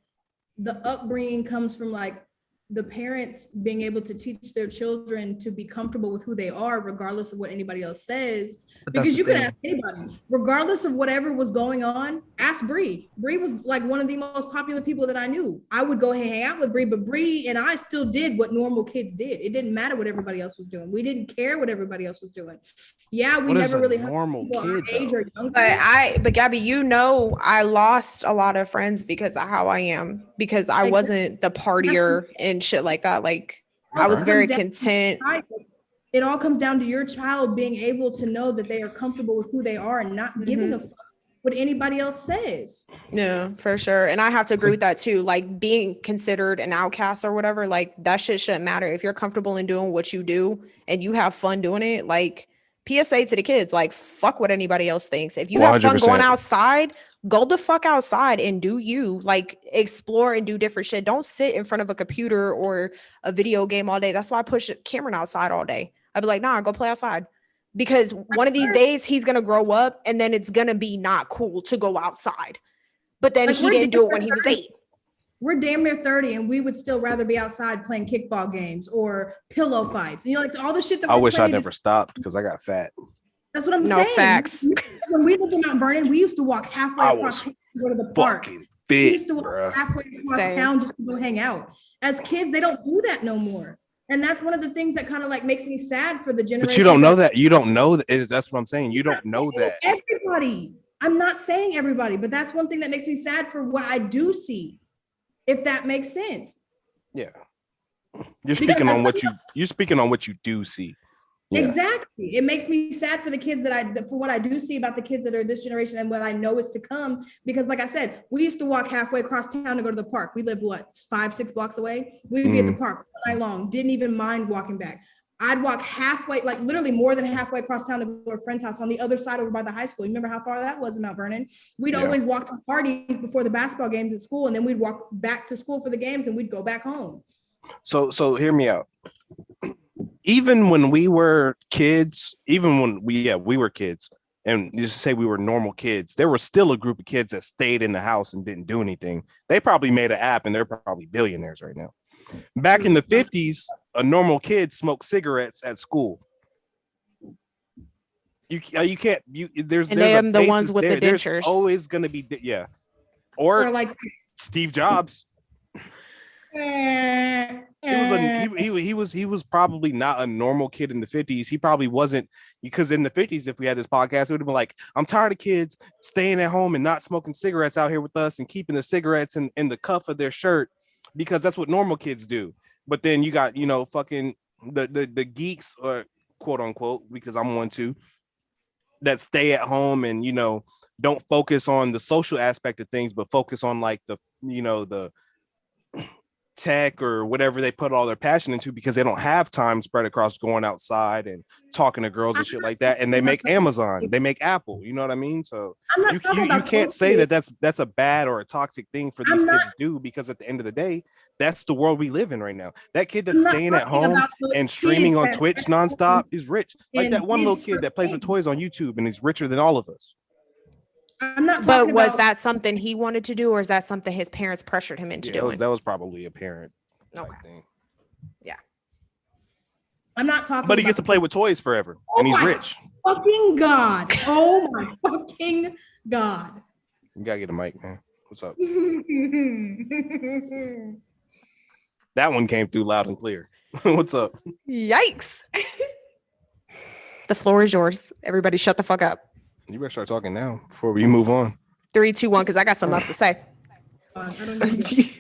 the upbringing comes from, like the parents being able to teach their children to be comfortable with who they are, regardless of what anybody else says. But that's Because the you could thing. ask anybody, regardless of whatever was going on. Ask Bree. Bree was like one of the most popular people that I knew. I would go hang out with Bree, but Bree and I still did what normal kids did. It didn't matter what everybody else was doing. We didn't care what everybody else was doing. Yeah, we What is never a really normal people our kid, age though? or younger. But Gabby, you know, I lost a lot of friends because of how I am, because I Like, wasn't the partier and shit like that. Like, I was very content. It all comes down to your child being able to know that they are comfortable with who they are and not giving a fuck what anybody else says. Yeah, for sure. And I have to agree with that too. Like, being considered an outcast or whatever, like that shit shouldn't matter. If you're comfortable in doing what you do and you have fun doing it, like, PSA to the kids, like, fuck what anybody else thinks. If you have fun 100%. going outside, go the fuck outside and do you. Like, explore and do different shit. Don't sit in front of a computer or a video game all day. That's why I push Cameron outside all day. I'd be like, nah, go play outside. Because one of these days he's gonna grow up and then it's gonna be not cool to go outside. But then Like, he didn't do it when he was 8. We're damn near 30 and we would still rather be outside playing kickball games or pillow fights. You know, like all the shit that I we wish I played. never stopped because I got fat. That's what I'm No saying. facts. When we lived in Mount Vernon, we used to walk halfway I across was town to go to the park. Fucking We fit, used to walk bro. halfway across Same. town just to go hang out. As kids, they don't do that no more. And that's one of the things that kind of like makes me sad for the generation. But you don't know that. You don't know that. That's what I'm saying. You don't know that. Everybody. I'm not saying everybody, but that's one thing that makes me sad for what I do see. If that makes sense. Yeah. You're speaking on what you do see. Yeah. Exactly. It makes me sad for the kids for what I do see about the kids that are this generation and what I know is to come. Because like I said, we used to walk halfway across town to go to the park. We lived 5-6 blocks away. We'd be at the park all night long. Didn't even mind walking back. I'd walk halfway, like literally more than halfway across town to go to a friend's house on the other side over by the high school. You remember how far that was in Mount Vernon? We'd always walk to parties before the basketball games at school, and then we'd walk back to school for the games and we'd go back home. So hear me out. Even when we were kids, we were kids, and just say we were normal kids, there was still a group of kids that stayed in the house and didn't do anything. They probably made an app and they're probably billionaires right now. Back in the 50s, a normal kid smoked cigarettes at school. You can't there's And they are the ones with the there's dentures. always gonna be or like Steve Jobs. He was probably not a normal kid in the 50s. He probably wasn't, because in the 50s, if we had this podcast, it would have been like, I'm tired of kids staying at home and not smoking cigarettes out here with us and keeping the cigarettes in the cuff of their shirt, because that's what normal kids do. But then you got, fucking the geeks, or quote unquote, because I'm one too, that stay at home and, don't focus on the social aspect of things, but focus on like the tech or whatever they put all their passion into, because they don't have time spread across going outside and talking to girls and shit like that. And they make Amazon, they make Apple, you know what I mean? So you can't say that that's a bad or a toxic thing for these kids to do, because at the end of the day, that's the world we live in right now. That kid that's staying at home and streaming on Twitch nonstop is rich. Like that one little kid that plays with toys on YouTube and he's richer than all of us. I'm not But talking was about, that something he wanted to do, or is that something his parents pressured him into doing? That was probably a parent. Okay. Thing. Yeah. I'm not talking But he about gets to play with toys forever, and he's rich. Fucking God. Oh my fucking God. You gotta get a mic, man. What's up? That one came through loud and clear. What's up? Yikes. The floor is yours. Everybody shut the fuck up. You better start talking now before we move on. 3, 2, 1, because I got something else to say. I don't need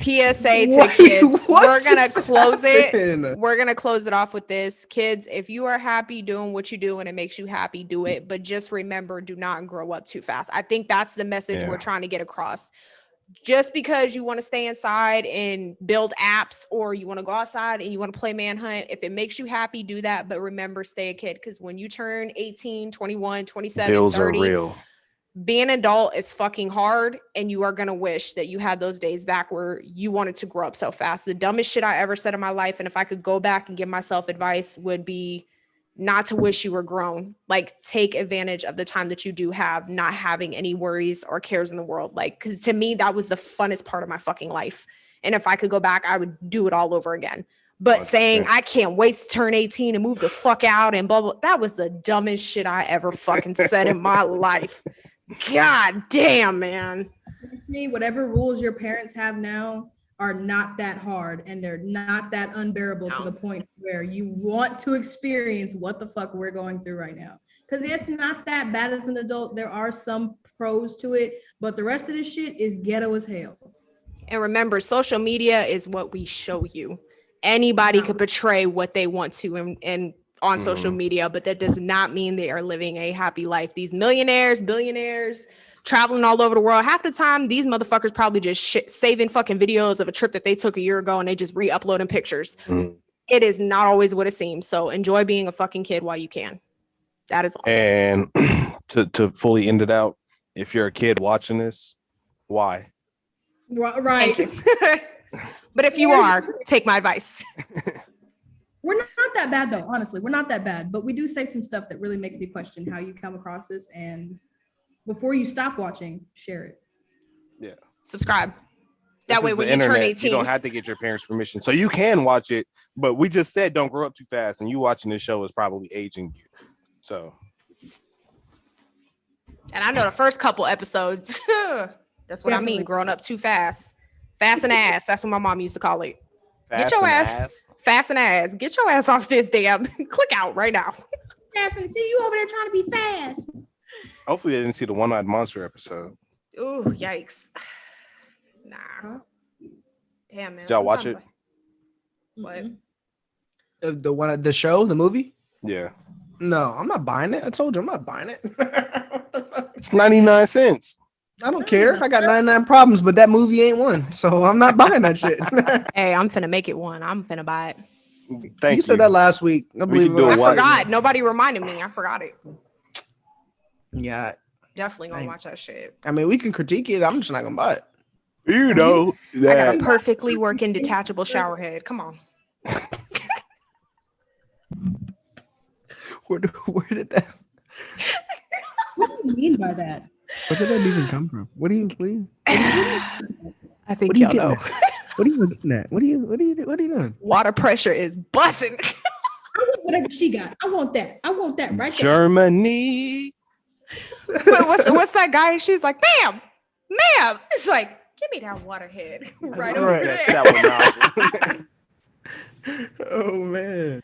PSA to Wait, kids. what We're gonna just close happened? it. We're gonna close it off with this. Kids, if you are happy doing what you do and it makes you happy, do it. But just remember, do not grow up too fast. I think that's the message Yeah. we're trying to get across. Just because you want to stay inside and build apps, or you want to go outside and you want to play manhunt, if it makes you happy, do that. But remember, stay a kid, because when you turn 18, 21, 27, Bills 30, are real. being an adult is fucking hard, and you are going to wish that you had those days back where you wanted to grow up so fast. The dumbest shit I ever said in my life, and if I could go back and give myself advice, would be not to wish you were grown. Like, take advantage of the time that you do have, not having any worries or cares in the world. Like, because to me, that was the funnest part of my fucking life. And if I could go back, I would do it all over again. But 100%. saying I can't wait to turn 18 and move the fuck out and blah, blah, that was the dumbest shit I ever fucking said in my life. God damn, man. Trust me, whatever rules your parents have now are not that hard, and they're not that unbearable to No. the point where you want to experience what the fuck we're going through right now. Because it's not that bad as an adult. There are some pros to it, but the rest of this shit is ghetto as hell. And remember, social media is what we show you. Anybody could portray what they want to and on social media, but that does not mean they are living a happy life. These millionaires, billionaires, traveling all over the world, half the time these motherfuckers probably just saving fucking videos of a trip that they took a year ago and they just re-uploading pictures. It is not always what it seems. So enjoy being a fucking kid while you can. That is all. And to fully end it out, if you're a kid watching this, why? Right. Thank you. But if you are, take my advice. We're not that bad though, honestly. We're not that bad, but we do say some stuff that really makes me question how you come across this. And before you stop watching, share it. Yeah. Subscribe. This That way is when the you turn internet, 18. you don't have to get your parents' permission. So you can watch it, but we just said don't grow up too fast, and you watching this show is probably aging you. So. And I know the first couple episodes, that's what I Definitely. mean, growing up too fast. Fast and ass. That's what my mom used to call it. Fast your and ass. Fast and ass. Get your ass off this damn. Click out right now. Fast and see you over there trying to be fast. Hopefully they didn't see the One-Eyed Monster episode. Ooh, yikes. Nah. Damn, man. Did y'all watch sometimes it? What? The show, the movie? Yeah. No, I'm not buying it. I told you I'm not buying it. It's 99 cents. I don't care. I got 99 problems, but that movie ain't one. So I'm not buying that shit. Hey, I'm finna make it one. I'm finna buy it. Thank you. You said that last week. I believe can do I a watch. forgot. Nobody reminded me. I forgot it. Yeah. Definitely gonna Dang. watch that shit. I mean, we can critique it. I'm just not gonna buy it. You know I got that. a perfectly working detachable shower head. Come on. Where did that? What do you mean by that? Where did that even come from? What do you? I think What are you y'all know. getting What are you looking at? What are you doing? Water pressure is bussing. I want whatever she got. I want that. I want that right there. Germany. what's that guy? She's like, ma'am. It's like, give me that water head right over Right. there. That Oh man.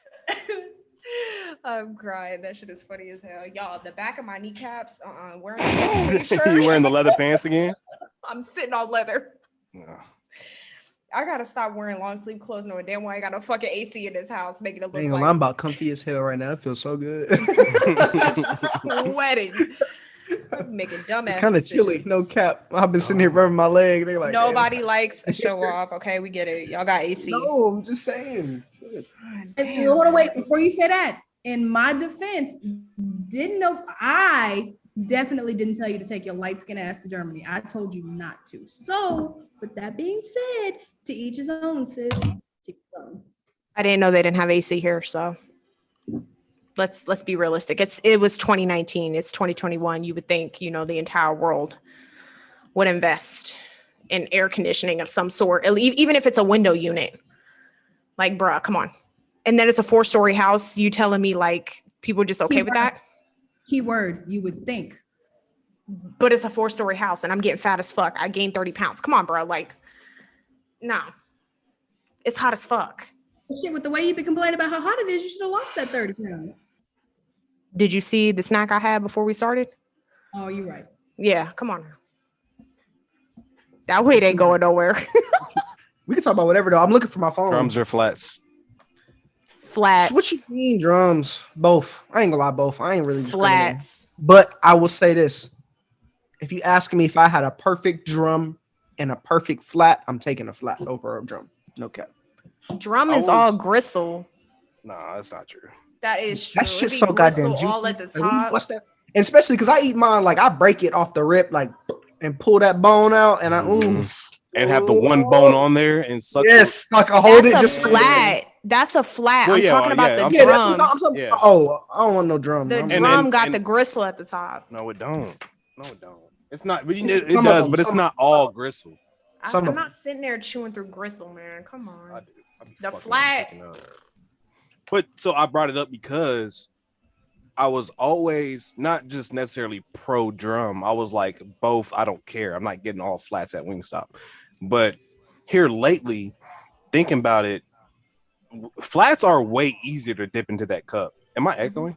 I'm crying. That shit is funny as hell. Y'all, the back of my kneecaps, wearing a was shirt. You wearing the leather pants again? I'm sitting on leather. No. I gotta stop wearing long sleeve clothes. No damn way I got a fucking AC in this house, making it look Dang, I'm like about comfy as hell right now. It feels so good. sweating. I'm making dumbass. It's kind of chilly. decisions. No cap. I've been sitting here rubbing my leg. They're like, Nobody likes a show off. Okay, we get it. Y'all got AC. No, I'm just saying. Shit. And you want to wait before you say that. In my defense, I definitely didn't tell you to take your light skin ass to Germany. I told you not to. So, with that being said, to each his own, sis. To each his own. I didn't know they didn't have AC here, so let's be realistic. It was 2019. It's 2021. You would think, the entire world would invest in air conditioning of some sort, even if it's a window unit. Like, bruh, come on. And then it's a 4-story house. You telling me like people just okay with that? Keyword, you would think. But it's a 4-story house and I'm getting fat as fuck. I gained 30 pounds. Come on, bro. Like, no. It's hot as fuck. Shit, with the way you've been complaining about how hot it is, you should have lost that 30 pounds. Did you see the snack I had before we started? Oh, you're right. Yeah, come on. That weight ain't going nowhere. We can talk about whatever though. I'm looking for my phone. Drums or flats? Flats. What you mean drums? Both. I ain't gonna lie, both. I ain't really discriminating. Flats. But I will say this: if you ask me if I had a perfect drum and a perfect flat, I'm taking a flat over a drum. No cap. Drum I is all was- gristle. Nah, that's not true. That is true. That's It just be so gristle goddamn juicy. all at the Like, top. what's that? And especially because I eat mine like I break it off the rip, like and pull that bone out, and I Mhm. And have the one bone on there and suck. Yes, like I hold That's it a just flat. That's a flat. Well, I'm yeah, talking about the I'm Yeah, that's drum. what I'm talking Yeah. about. Oh, I don't want no drum. The I'm- drum got and- the gristle at the top. No, it don't. No, it don't. It's not. But it Some of does, them, but it's some not all gristle. Some I'm of not sitting there chewing through gristle, man. Come I on. do. I be The fucking flat- fucking up. But so I brought it up because I was always not just necessarily pro drum. I was like both. I don't care. I'm not getting all flats at Wingstop. But here lately, thinking about it, flats are way easier to dip into that cup. Am I echoing?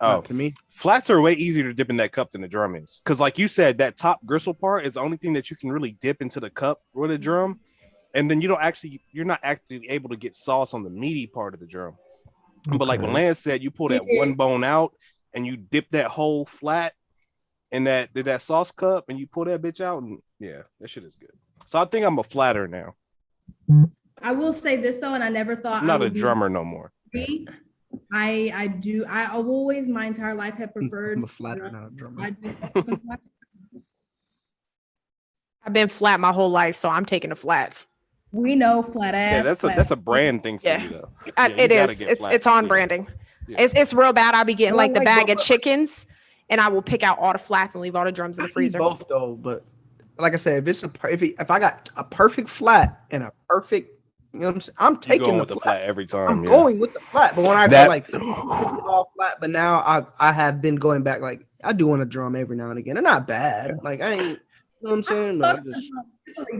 Oh, Not to me. flats are way easier to dip in that cup than the drum is. Because, like you said, that top gristle part is the only thing that you can really dip into the cup with a drum. And then you're not actually able to get sauce on the meaty part of the drum. But like when Lance said, you pull that one bone out and you dip that whole flat in that sauce cup and you pull that bitch out. And yeah, that shit is good. So I think I'm a flatter now. I will say this though, and I never thought I'm not I a would be drummer no more. free. I've always my entire life have preferred. I'm a flatter, not a drummer. I do fuck with the flats. I've been flat my whole life, so I'm taking the flats. We know flat ass. Yeah, that's a brand thing for Yeah. you though. I- Yeah, you it gotta is. get It's flats, on yeah. branding. Yeah. It's real bad. I'll be getting Well, I like the like bag both. of chickens, and I will pick out all the flats and leave all the drums in the I eat freezer. both though, but like I said, if I got a perfect flat and a perfect, you know what I'm saying, I'm You taking going the with the flat. flat every time. I'm Yeah. going with the flat, but when I That- go like all flat, but now I have been going back. Like I do want a drum every now and again. They're not bad. Like I ain't, you know what I'm saying? But, I just,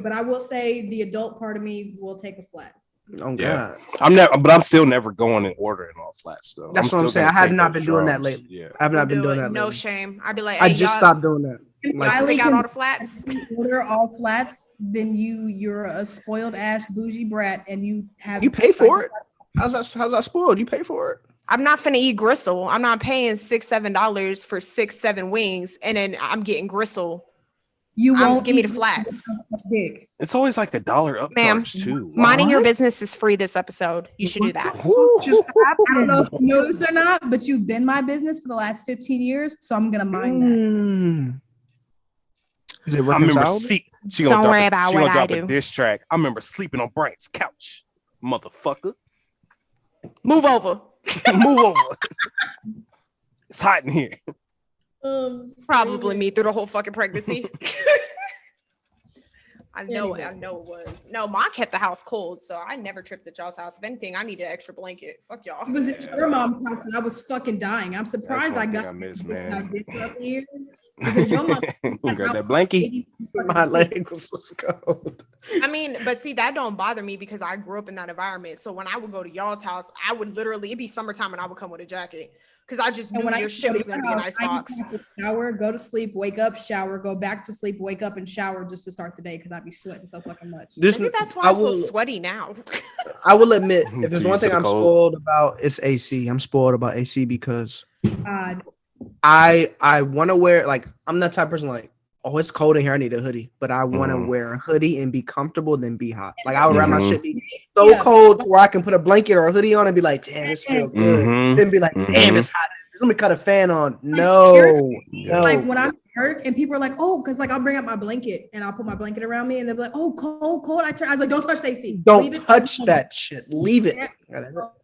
But I will say the adult part of me will take a flat. oh Yeah. God, I'm still never going and ordering all flats though. That's what I'm still saying. gonna I have take not those been doing that drums. lately. Yeah. I have not been Do doing it. that. No lately. shame. I'd be like, I hey, just y'all stopped doing that. Like, Riley pick out can all the flats. order all flats, then you're a spoiled ass bougie brat, and you have you pay for it. How's that spoiled? You pay for it. I'm not finna eat gristle. I'm not paying $6-7 for 6-7 wings, and then I'm getting gristle. You won't give me the eat flats. Dick. It's always like $1 upcharge Ma'am, too. Minding your What? business is free this episode. You should do that. Woo. Just I don't know happened. if you know this or not, but you've been my business for the last 15 years, so I'm gonna mind that. Mm. Is it I remember reconciled? she Don't gonna worry drop, about she what gonna I drop a do. diss track. I remember sleeping on Brian's couch, motherfucker. Move over. Move over. It's hot in here. Probably me through the whole fucking pregnancy. I know it. I Anyway. know it was. No, mom kept the house cold, so I never tripped at y'all's house. If anything, I needed an extra blanket. Fuck y'all. It was at your mom's house and I was fucking dying. I'm surprised I one thing got I miss, this man. out this for years because your mom Grab that blankie. My leg was cold. I mean, but see, that don't bother me because I grew up in that environment. So when I would go to y'all's house, I would literally, it'd be summertime and I would come with a jacket because I just knew And when I your used to shit go was to going your to be an house, ice I used box. to have to shower, go to sleep, wake up, shower, go back to sleep, wake up and shower just to start the day because I'd be sweating so fucking much. Maybe that's why I'm so sweaty now. I will admit, if there's Too one used to thing the I'm cold. spoiled about, it's AC. I'm spoiled about AC because Uh, I want to wear, like, I'm that type of person like, oh, it's cold in here. I need a hoodie, but I want to Mhm. wear a hoodie and be comcomfortable than be hot. Like I would rather my Mhm. shit be so Yeah. cold where I can put a blanket or a hoodie on and be like, damn, this feels good. Mhm. Then be like, damn, Mhm. it's hot. Let me cut a fan on. No, Yeah. like when I'm at work and people are like, oh, because like I'll bring up my blanket and I'll put my blanket around me and they'll be like, oh, cold. I was like, don't touch the AC. don't Leave it touch alone. that shit. Leave it.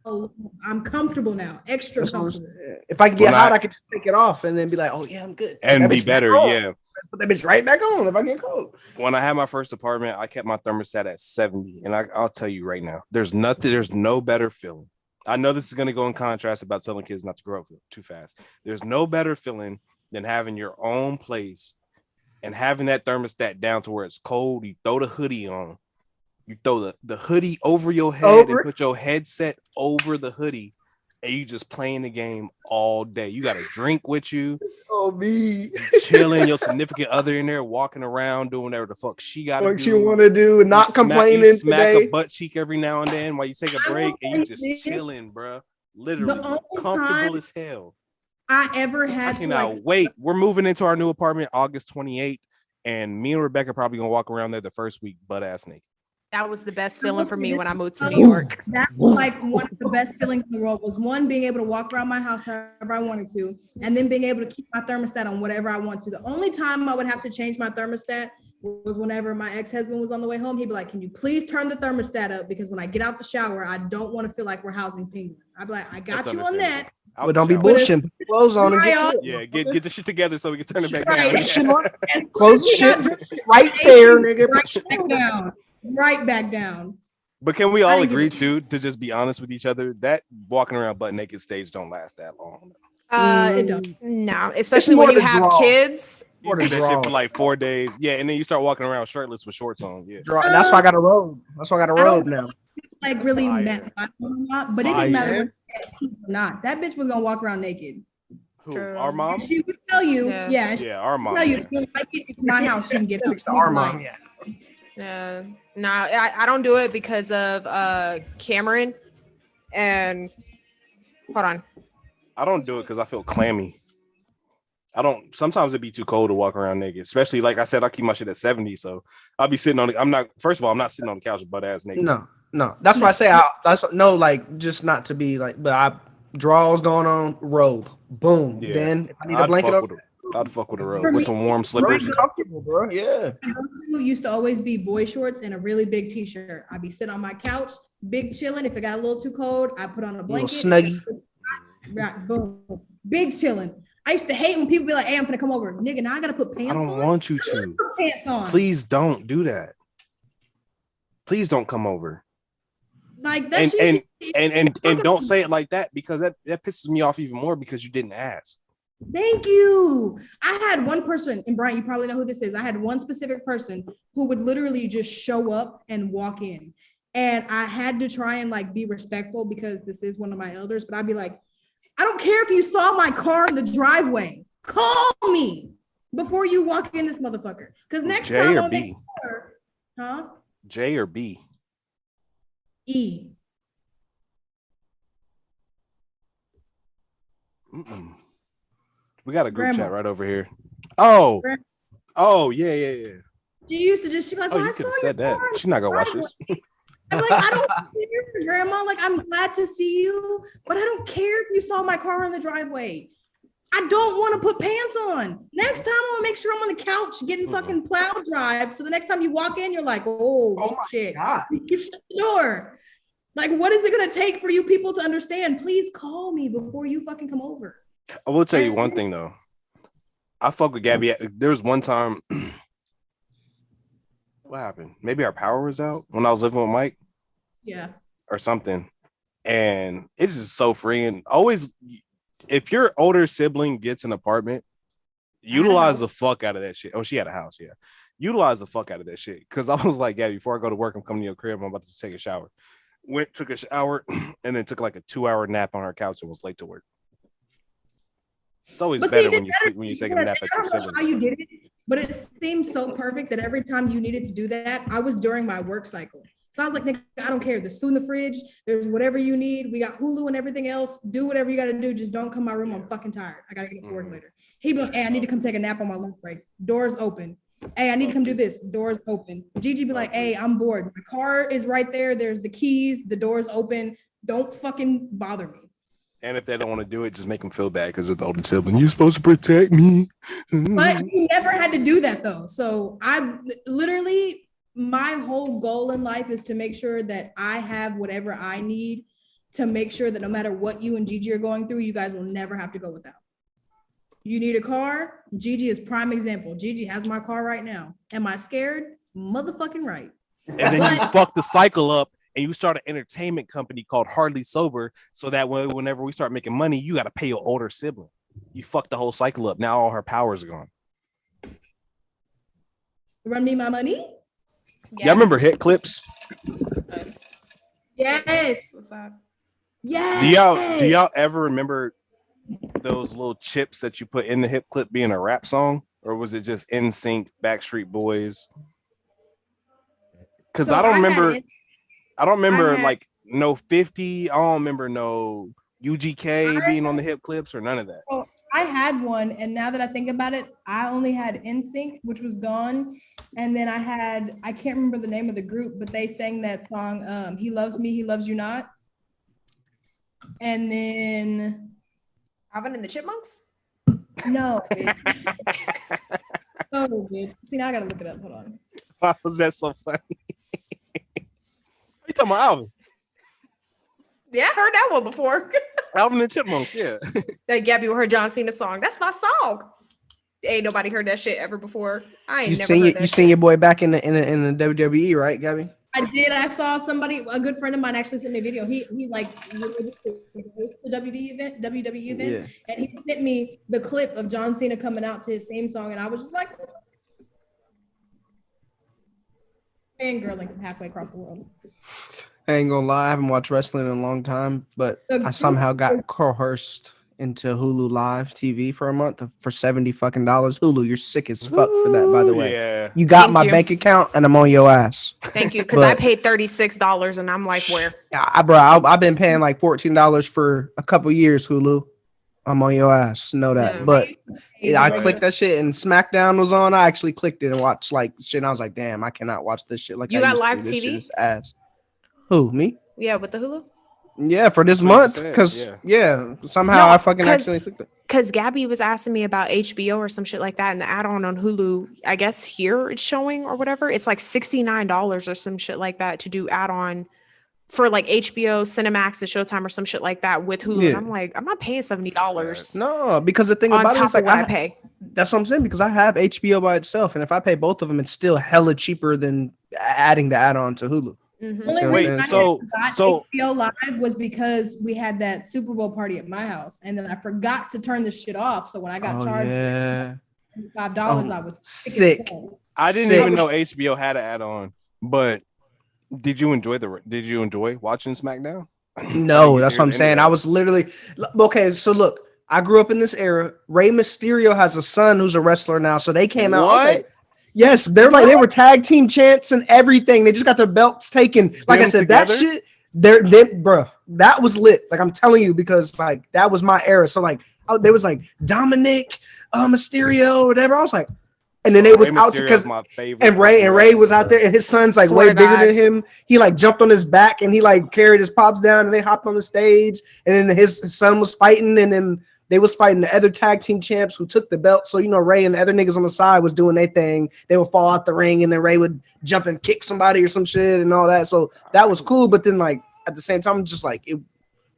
Oh, I'm comfortable now. Extra That's what I'm comfortable. saying. If I can get When hot, I I can just take it off and then be like, oh yeah, I'm good. And That be bitch back better, on. yeah. Put that bitch right back on if I get cold. When I had my first apartment, I kept my thermostat at 70. And I'll tell you right now, there's no better feeling. I know this is going to go in contrast about telling kids not to grow up too fast. There's no better feeling than having your own place and having that thermostat down to where it's cold. You throw the hoodie on. You throw the hoodie over your head Over and put your headset over the hoodie and you just playing the game all day. You got a drink with you, Oh me. chilling. Your significant other in there, walking around, doing whatever the fuck she got to What do. you want to do? You Not complaining you smack today. a butt cheek every now and then while you take a I will break, and you say just this. chilling, bro. Literally only comfortable time as hell. I ever I had to cannot like wait. We're moving into our new apartment August 28th, and me and Rebecca probably gonna walk around there the first week butt ass naked. That was the best feeling for me when I moved to Oh, New York. That was like one of the best feelings in the world was one, being able to walk around my house however I wanted to, and then being able to keep my thermostat on whatever I want to. The only time I would have to change my thermostat was whenever my ex-husband was on the way home. He'd be like, can you please turn the thermostat up? Because when I get out the shower, I don't want to feel like we're housing penguins. I'd be like, I got That's you on that. Out But the don't be shower. bullshitting. Put your clothes on and Right get on. to it. Yeah, get the shit together so we can turn it back Right. down. Shit on. As Close soon as we got shit dressed, right there, nigga. right back down. Right back down. But can we I all didn't give agree a- too to just be honest with each other? That walking around butt naked stage don't last that long. It don't. No, especially more when you to have draw. kids. You Or do the that shit draw. for like 4 days. Yeah, and then you start walking around shirtless with shorts on. Yeah. And that's why I got a robe. That's why I got a I don't robe now. like really Fire. met my mom or not, but it didn't matter Fire. whether she had teeth or not. That bitch was gonna walk around naked. Who? True. Our mom? And she would tell you, Yeah. yeah, and she Yeah, our would mom. tell you Yeah. if you don't like it, it's my house. You can get out. Next to our mom, yeah. No, I don't do it because of Cameron. And hold on. I don't do it because I feel clammy. I don't. Sometimes it'd be too cold to walk around naked, especially like I said, I keep my shit at 70. So I'll be sitting on the. I'm not. First of all, I'm not sitting on the couch butt ass naked. No. That's why I say like just not to be like, but I draws going on, robe, boom. Yeah. Then if I need a I'd blanket fuck up, with I'd fuck with a robe For with me, some warm bro, slippers. it's comfortable, bro. Yeah. My go-to used to always be boy shorts and a really big t-shirt. I'd be sitting on my couch, big chilling. If it got a little too cold, I put on a Little blanket. snuggie. Right, boom, big chilling. I used to hate when people be like, "Hey, I'm gonna come over, nigga." Now I gotta put pants I on. don't want you I don't to. put pants on. Please don't do that. Please don't come over. Like And that's and don't say it like that because that pisses me off even more because you didn't ask. Thank you. I had one person, and Brian, you probably know who this is. I had one specific person who would literally just show up and walk in. And I had to try and like be respectful because this is one of my elders, but I'd be like, I don't care if you saw my car in the driveway. Call me before you walk in this motherfucker. Because next J time or I'll B? make sure, huh? J or B? E. Mm-mm. We got a group Grandma. chat right over here. Oh, Grandma. oh yeah. She used to just, she'd be like, Oh, well, I you saw could have your said that. car in She's not gonna watch the this. driveway. I'm like, I don't care, Grandma. Like, I'm glad to see you, but I don't care if you saw my car in the driveway. I don't want to put pants on. Next time, I'm gonna make sure I'm on the couch getting fucking plow drive. So the next time you walk in, you're like, oh my shit. God. You shut the door. Like, what is it gonna take for you people to understand? Please call me before you fucking come over. I will tell you one thing though. I fuck with Gabby. There was one time. What happened? Maybe our power was out when I was living with Mike Yeah. or something. And it's just so freeing. Always, if your older sibling gets an apartment, utilize the fuck out of that shit. Oh, she had a house, yeah. Utilize the fuck out of that shit. Because I was like, Gabby, before I go to work, I'm coming to your crib. I'm about to take a shower. Took a shower, and then took like a 2-hour nap on her couch and was late to work. It's always But better see, when you sleep when you take a nap at I your don't know how sibling. you did it, but it seemed so perfect that every time you needed to do that, I was during my work cycle. So I was like, nigga, I don't care. There's food in the fridge. There's whatever you need. We got Hulu and everything else. Do whatever you got to do. Just don't come to my room. I'm fucking tired. I got to get up to work later. He'd be like, hey, I need to come take a nap on my lunch break. Doors open. Hey, I need to come do this. Doors open. Gigi be like, hey, I'm bored. My car is right there. There's the keys. The door's open. Don't fucking bother me. And if they don't want to do it, just make them feel bad because they're the older sibling. You're supposed to protect me. But you never had to do that though. So I literally, my whole goal in life is to make sure that I have whatever I need to make sure that no matter what you and Gigi are going through, you guys will never have to go without. You need a car? Gigi is prime example. Gigi has my car right now. Am I scared? Motherfucking right. And then you fuck the cycle up and you start an entertainment company called Hardly Sober so that whenever we start making money, you got to pay your older sibling. You fuck the whole cycle up. Now all her powers are gone. Run me my money? Y'all remember Hit Clips? Yes. What's up? Yeah. Do y'all ever remember those little chips that you put in the hip clip being a rap song, or was it just NSYNC, Backstreet Boys? Because So I don't had remember had- like no 50. I don't remember no UGK being on the hip clips or none of that. Well, I had one, and now that I think about it, I only had NSYNC, which was gone, and then I can't remember the name of the group, but they sang that song, "He Loves Me, He Loves You Not," and then Alvin and the Chipmunks. no, oh, bitch. See, now I gotta look it up. Hold on. Why was that so funny? You talking about Alvin? Yeah, I heard that one before. Alvin and Chipmunks, yeah. That Gabby heard John Cena song. That's my song. Ain't nobody heard that shit ever before. I ain't never heard that You shit. seen your boy back in the WWE, right, Gabby? I did. I saw a good friend of mine actually sent me a video. He like to WWE events, and he sent me the clip of John Cena coming out to his theme song, and I was just like, fangirling from halfway across the world. I ain't gonna lie, I haven't watched wrestling in a long time, but I somehow got coerced into Hulu Live TV for a month for $70 fucking. Hulu, you're sick as fuck for that, by the way. Yeah. You got Thank my you. bank account and I'm on your ass. Thank you, because I But- paid $36 and I'm like, where? I've been paying like $14 for a couple years, Hulu. I'm on your ass. Know that. Yeah. But I Like, clicked that shit and SmackDown was on. I actually clicked it and watched like shit. And I was like, damn, I cannot watch this shit like You I got used to. live This TV? shit is ass. Who, me? Yeah, with the Hulu? Yeah, for this That's what you month. said, Because yeah. somehow No, I fucking 'cause- actually clicked it. Because Gabby was asking me about HBO or some shit like that, and the add-on on Hulu, I guess here it's showing or whatever. It's like $69 or some shit like that to do add-on for like HBO, Cinemax, and Showtime or some shit like that with Hulu. And Yeah. I'm like, I'm not paying $70 No, because the thing on about it top is like of what I pay. that's what I'm saying, because I have HBO by itself, and if I pay both of them, it's still hella cheaper than adding the add-on to Hulu. Mhm. Only Wait, reason I so- got so- HBO Live was because we had that Super Bowl party at my house, and then I forgot to turn the shit off. So when I got charged yeah. $5, Oh, I was sick. as fuck. I didn't Sick. even know HBO had an add-on, but did you enjoy watching SmackDown? No, You that's did what I'm into saying. that. I was literally okay. So look, I grew up in this era. Rey Mysterio has a son who's a wrestler now, so they came out. I was What? like, yes, they were tag team champs and everything. They just got their belts taken. Like I Them said, that together? shit. Bro, that was lit. Like I'm telling you, because like that was my era. So like, there was like Dominic, Mysterio, whatever. I was like, and then they was Rey out Mysterio's because my favorite. and Ray was out there, and his son's like Swear way to bigger God. than him. He like jumped on his back and he like carried his pops down, and they hopped on the stage, and then his son was fighting, and then they was fighting the other tag team champs who took the belt. So Ray and the other niggas on the side was doing their thing. They would fall out the ring, and then Ray would jump and kick somebody or some shit and all that. So that was cool. But then like at the same time, I'm just like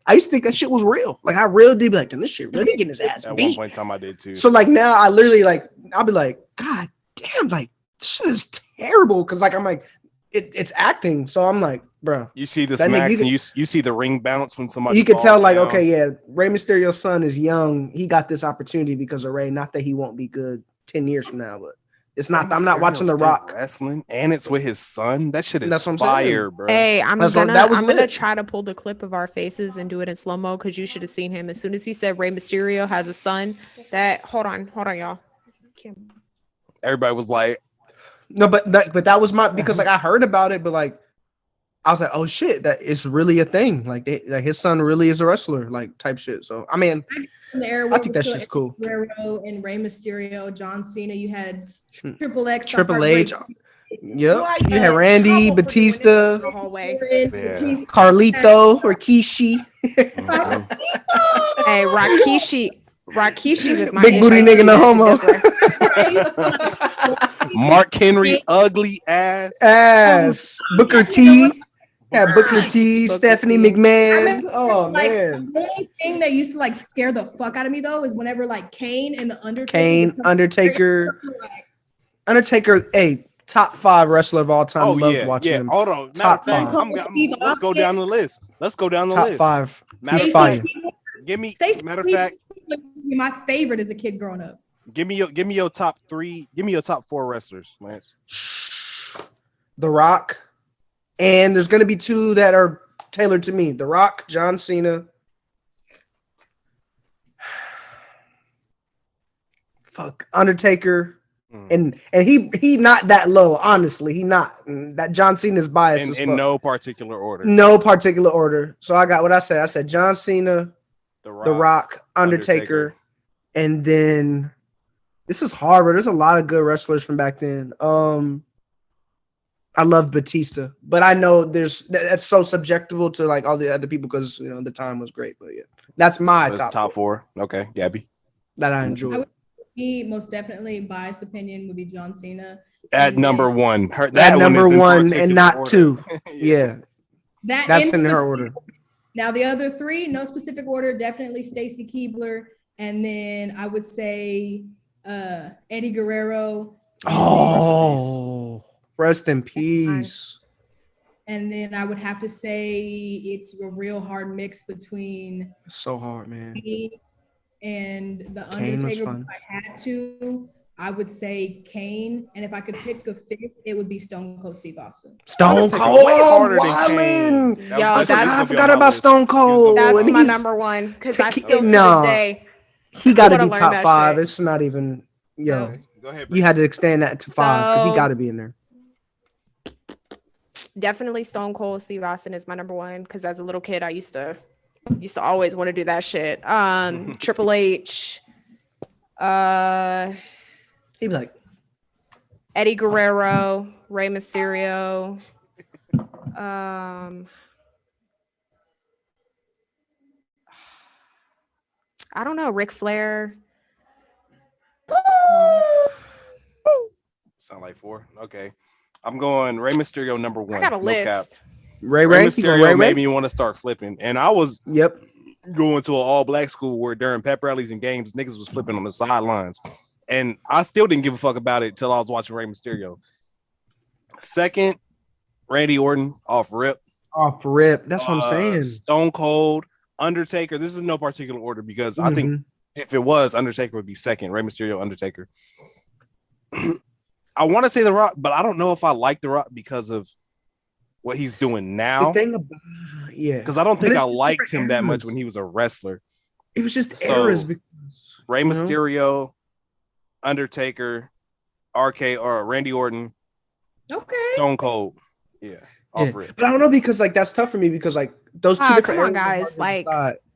I used to think that shit was real. Like I really did be like, this shit really getting his ass At one beat. point in time, I did too. So like now I literally like I'll be like, God damn, like this shit is terrible. Cause like I'm like, it's acting. So I'm like, bro. You see the That nigga- smacks you and you see the ring bounce when somebody. You could falls tell like, down. okay, yeah, Rey Mysterio's son is young. He got this opportunity because of Ray. Not that he won't be good 10 years from now, but it's not. Rey I'm not Mysterio's watching The still Rock. wrestling, and it's with his son. That shit is That's what I'm saying. fire, bro. Hey, I'm That's what- gonna that was I'm gonna lit. try to pull the clip of our faces and do it in slow mo because you should have seen him as soon as he said Rey Mysterio has a son. That hold on, y'all. Everybody was like, No, but that was my because like I heard about it, but like I was like, oh shit, that is really a thing. Like his son really is a wrestler, like type shit. So I mean, In the era I where think it was that's still just cool. Guerrero and Rey Mysterio, John Cena. You had Triple X, the Triple H, Heartbreak yep. Why You had Randy, trouble for doing this Batista, in the hallway. Warren, Yeah. Batista. Carlito, Rikishi. mhm. Hey, Rakishi was my Big booty intro nigga, to no Magic homo. Desiree. Mark Henry, ugly ass. Ass. Booker T. Yeah, Booker T. Booker Stephanie T. McMahon. Oh Like man. the only thing that used to like scare the fuck out of me though is whenever like Kane and the Undertaker. Kane, would come Undertaker. like, Undertaker, hey, top 5 wrestler of all time. Oh Loved yeah, watching yeah. him. Hold on. Top Matter of fact, five. let's go down the list. Let's go down the Top list. 5. Matter He's of fire. fact, give me. Stacey Matter of Keebler fact, was my favorite as a kid growing up. give me your top 3. Give me your top 4 wrestlers, Lance. The Rock. And there's gonna be two tailored to me. The Rock, John Cena. Fuck, Undertaker. And he not that low, honestly. He not. That John Cena's biased. In no particular order. No particular order. So I got what I said. I said John Cena, The Rock, Undertaker. And then this is hard, but there's a lot of good wrestlers from back then. I love Batista, but I know that's so subjectable to like all the other people because the time was great. But yeah, that's my top four. Okay, Gabby. That I enjoy. Me, most definitely, biased opinion would be John Cena. At number one. That number one and not order. Two. Yeah. That's in her order. Now, the other three, no specific order, definitely Stacy Keibler. And then I would say Eddie Guerrero. Oh, rest in peace. And then I would have to say it's a real hard mix between. It's so hard, man. And the Undertaker. If I had to, I would say Kane. And if I could pick a fifth, it would be Stone Cold Steve Austin. Stone Cold, Wildin'. I forgot about Stone Cold. That's my number one because I still to this day. He got to be top five. It's not even. Go ahead. You had to extend that to five because he got to be in there. Definitely Stone Cold Steve Austin is my number one because as a little kid I used to always want to do that shit. Triple H, he'd be like Eddie Guerrero, Rey Mysterio, I don't know, Ric Flair. Sound like four. Okay. I'm going Rey Mysterio number one. I got a list. Ray Mysterio made me want to start flipping. And I was going to an all-black school where during pep rallies and games, niggas was flipping on the sidelines. And I still didn't give a fuck about it until I was watching Rey Mysterio. Second, Randy Orton off rip. Off rip. That's what I'm saying. Stone Cold, Undertaker. This is no particular order because I think if it was, Undertaker would be second. Rey Mysterio, Undertaker. I want to say The Rock, but I don't know if I like The Rock because of what he's doing now. The thing about, because I don't think I liked him that much when he was a wrestler. It was just eras. Because Rey Mysterio, Undertaker, RK or Randy Orton, Stone Cold, but I don't know because like that's tough for me because like those two different. Come on, guys, like.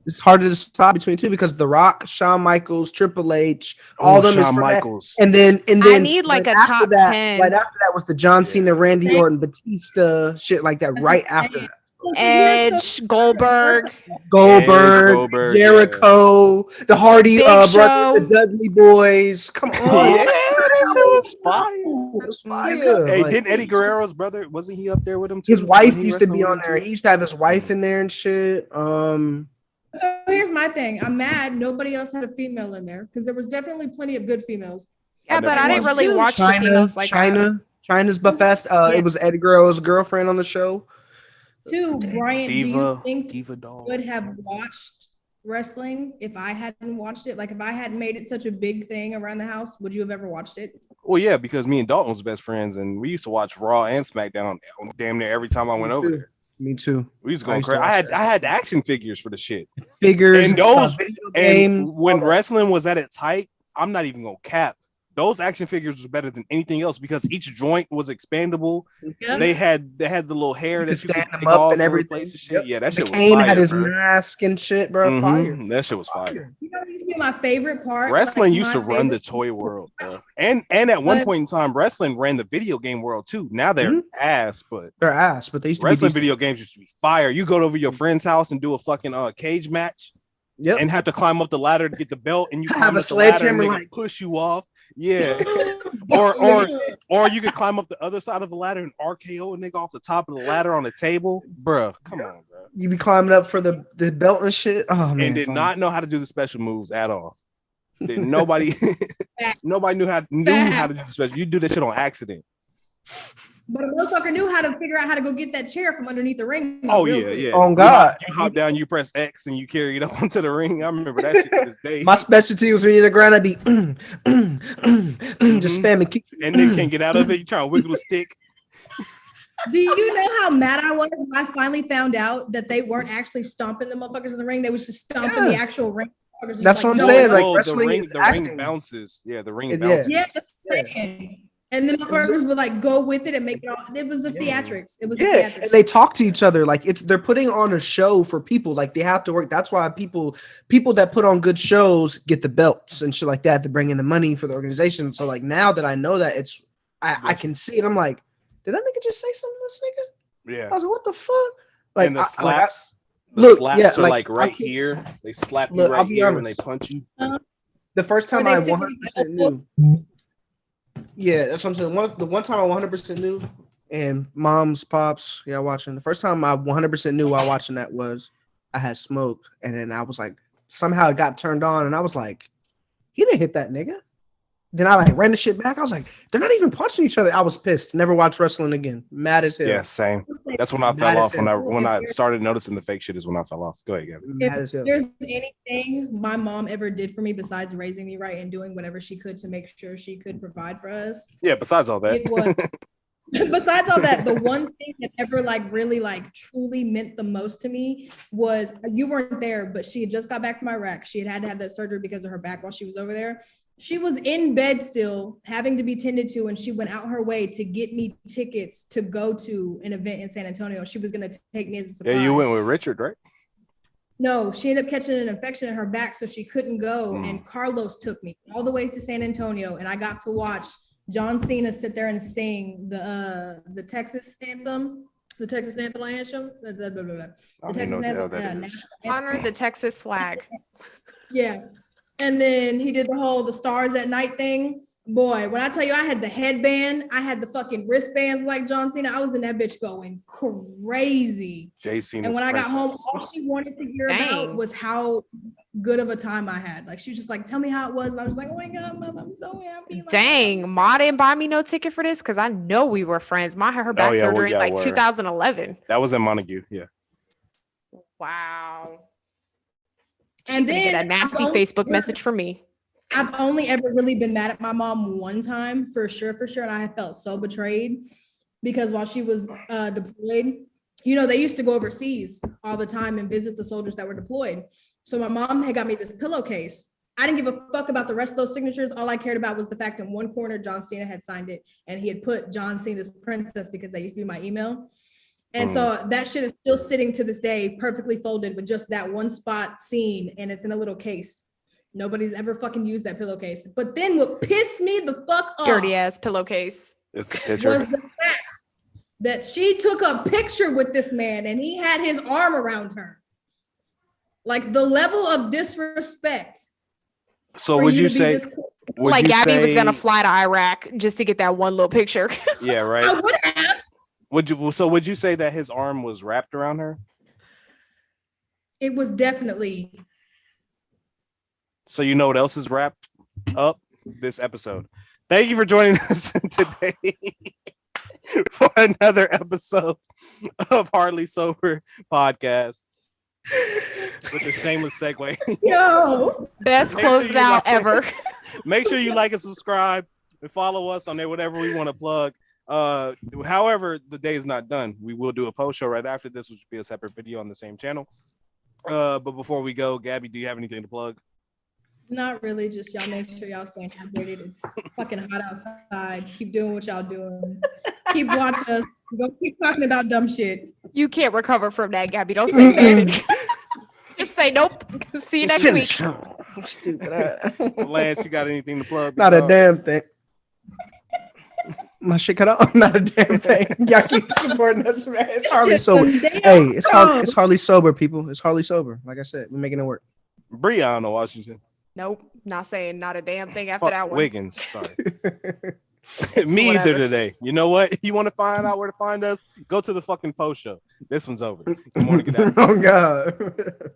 It's hard to decide between two because The Rock, Shawn Michaels, Triple H, all them Shawn Michaels. And then I need like a top 10. Right after that was the John Cena, Randy Orton, Batista, shit like that. Right after that. Edge, Goldberg, Jericho, the Hardy brothers, the Dudley Boys. Come on, that was fire. That was fire. Hey, didn't Eddie Guerrero's brother wasn't he up there with him too? His wife used to be on there. He used to have his wife in there and shit. So here's my thing. I'm mad nobody else had a female in there because there was definitely plenty of good females. Yeah, but I didn't really watch the females like China's Buffest. It was Eddie Guerrero's girlfriend on the show. Brian, do you think Diva you would have watched wrestling if I hadn't watched it? Like if I hadn't made it such a big thing around the house, would you have ever watched it? Well, yeah, because me and Dalton was best friends and we used to watch Raw and SmackDown damn near every time I went over there. Me too. We was going crazy. I had action figures for the shit. Figures and those and when wrestling was at its height, I'm not even gonna cap. Those action figures were better than anything else because each joint was expandable. Yep. They had the little hair that you could take off and every place and shit. Yeah, that shit was Kane fire. Had his mask and shit, bro. Fire. That shit was fire. You know, used to be my favorite part. Wrestling used to run the toy world, bro. And at one point in time, wrestling ran the video game world too. Now they're ass, but they used to wrestling video games used to be fire. You go over your friend's house and do a fucking cage match. Yep. And have to climb up the ladder to get the belt, and you have a sledgehammer and push you off. Yeah. or you could climb up the other side of the ladder and RKO a nigga off the top of the ladder on the table. Bruh, come on, bro. You be climbing up for the belt and shit. Oh man. And did not know how to do the special moves at all. Nobody knew how to do the special. You do that shit on accident. But a motherfucker knew how to figure out how to go get that chair from underneath the ring. Oh, yeah. Oh, God. You hop down, you press X, and you carry it up onto the ring. I remember that shit to this day. My specialty was when you're in the ground, I'd be just spamming kick. And then can't get out of it. You trying to wiggle a stick. Do you know how mad I was when I finally found out that they weren't actually stomping the motherfuckers in the ring? They was just stomping the actual ring. That's what I'm jumping saying. up. Like the wrestling ring, is the ring acting. bounces. Yeah, the ring Yeah. bounces. Yeah, that's what I'm saying. And then the motherfuckers would like go with it and make it all. It was the theatrics. It was the Yeah, theatrics. and they talk to each other like they're putting on a show for people. Like they have to work. That's why people that put on good shows get the belts and shit like that to bring in the money for the organization. So like now that I know that I can see it. I'm like, did that nigga just say something to this nigga? Yeah. I was like, what the fuck? Like And the slaps. The look, slaps yeah, are like, like right I can- here. They slap you Look, I'll right be here honest. when they punch you. the first time they I sick 100% knew. Yeah, that's what I'm saying. The one time I 100% knew, and moms, pops, yeah, watching. The first time I 100% knew while watching that was I had smoked, and then I was like, somehow it got turned on, and I was like, he didn't hit that nigga. Then I like ran the shit back. I was like, they're not even punching each other. I was pissed. Never watched wrestling again. Mad as hell. Yeah, same. That's when I Mad fell as off. hell. When I started noticing the fake shit is when I fell off. Go ahead, Gabby. Mad as hell. If there's anything my mom ever did for me besides raising me right and doing whatever she could to make sure she could provide for us, Yeah, besides all that. it was besides all that, the one thing that ever like really like truly meant the most to me was you weren't there, but she had just got back from Iraq. She had to have that surgery because of her back while she was over there. She was in bed still, having to be tended to, and she went out her way to get me tickets to go to an event in San Antonio. She was going to take me as a surprise. Yeah, you went with Richard, right? No, she ended up catching an infection in her back, so she couldn't go. And Carlos took me all the way to San Antonio, and I got to watch John Cena sit there and sing the Texas anthem. The Texas national anthem. The Texas national Honor the Texas flag. Yeah. And then he did the Stars at Night thing. Boy, when I tell you I had the headband, I had the fucking wristbands like John Cena. I was in that bitch going crazy. And when I got home, all she wanted to hear about was how good of a time I had. Like she was just like, tell me how it was. And I was like, oh my God, Mom, I'm so happy. Like, Dang, Ma didn't buy me no ticket for this because I know we were friends. Ma had her back surgery in like 2011. That was in Montague, yeah. Wow. And then get a nasty Facebook message from me. I've only ever really been mad at my mom one time for sure. And I felt so betrayed because while she was deployed, you know, they used to go overseas all the time and visit the soldiers that were deployed. So my mom had got me this pillowcase. I didn't give a fuck about the rest of those signatures. All I cared about was the fact in one corner, John Cena had signed it and he had put John Cena's princess because that used to be my email. And so that shit is still sitting to this day, perfectly folded with just that one spot seen, and it's in a little case. Nobody's ever fucking used that pillowcase. But then what pissed me the fuck off, dirty ass pillowcase, was the fact that she took a picture with this man and he had his arm around her. Like the level of disrespect. So would you say like Gabby was gonna fly to Iraq just to get that one little picture? Yeah, right. I would have. Would you say that his arm was wrapped around her? It was definitely. So you know what else is wrapped up? This episode. Thank you for joining us today for another episode of Hardly Sober Podcast with the shameless segue. Yo, best closed out ever. Make sure you like and subscribe and follow us on there, whatever we want to plug. However, the day is not done. We will do a post show right after this, which will be a separate video on the same channel. But before we go, Gabby, do you have anything to plug? Not really. Just y'all make sure y'all stay hydrated. It's fucking hot outside. Keep doing what y'all doing. Keep watching us. Go keep talking about dumb shit. You can't recover from that, Gabby. Don't say that. Just say nope. See you next week. Stupid. Lance, you got anything to plug? Not a damn thing. My shit cut off. Not a damn thing. Y'all keep supporting us, man. It's hardly sober. Hey, it's hardly sober, people. It's hardly sober. Like I said, we're making it work. Breonna Washington. Nope, not saying not a damn thing after that one. Wiggins, sorry. Me either today. You know what? You want to find out where to find us? Go to the fucking post show. This one's over. Good morning, good afternoon. Oh God.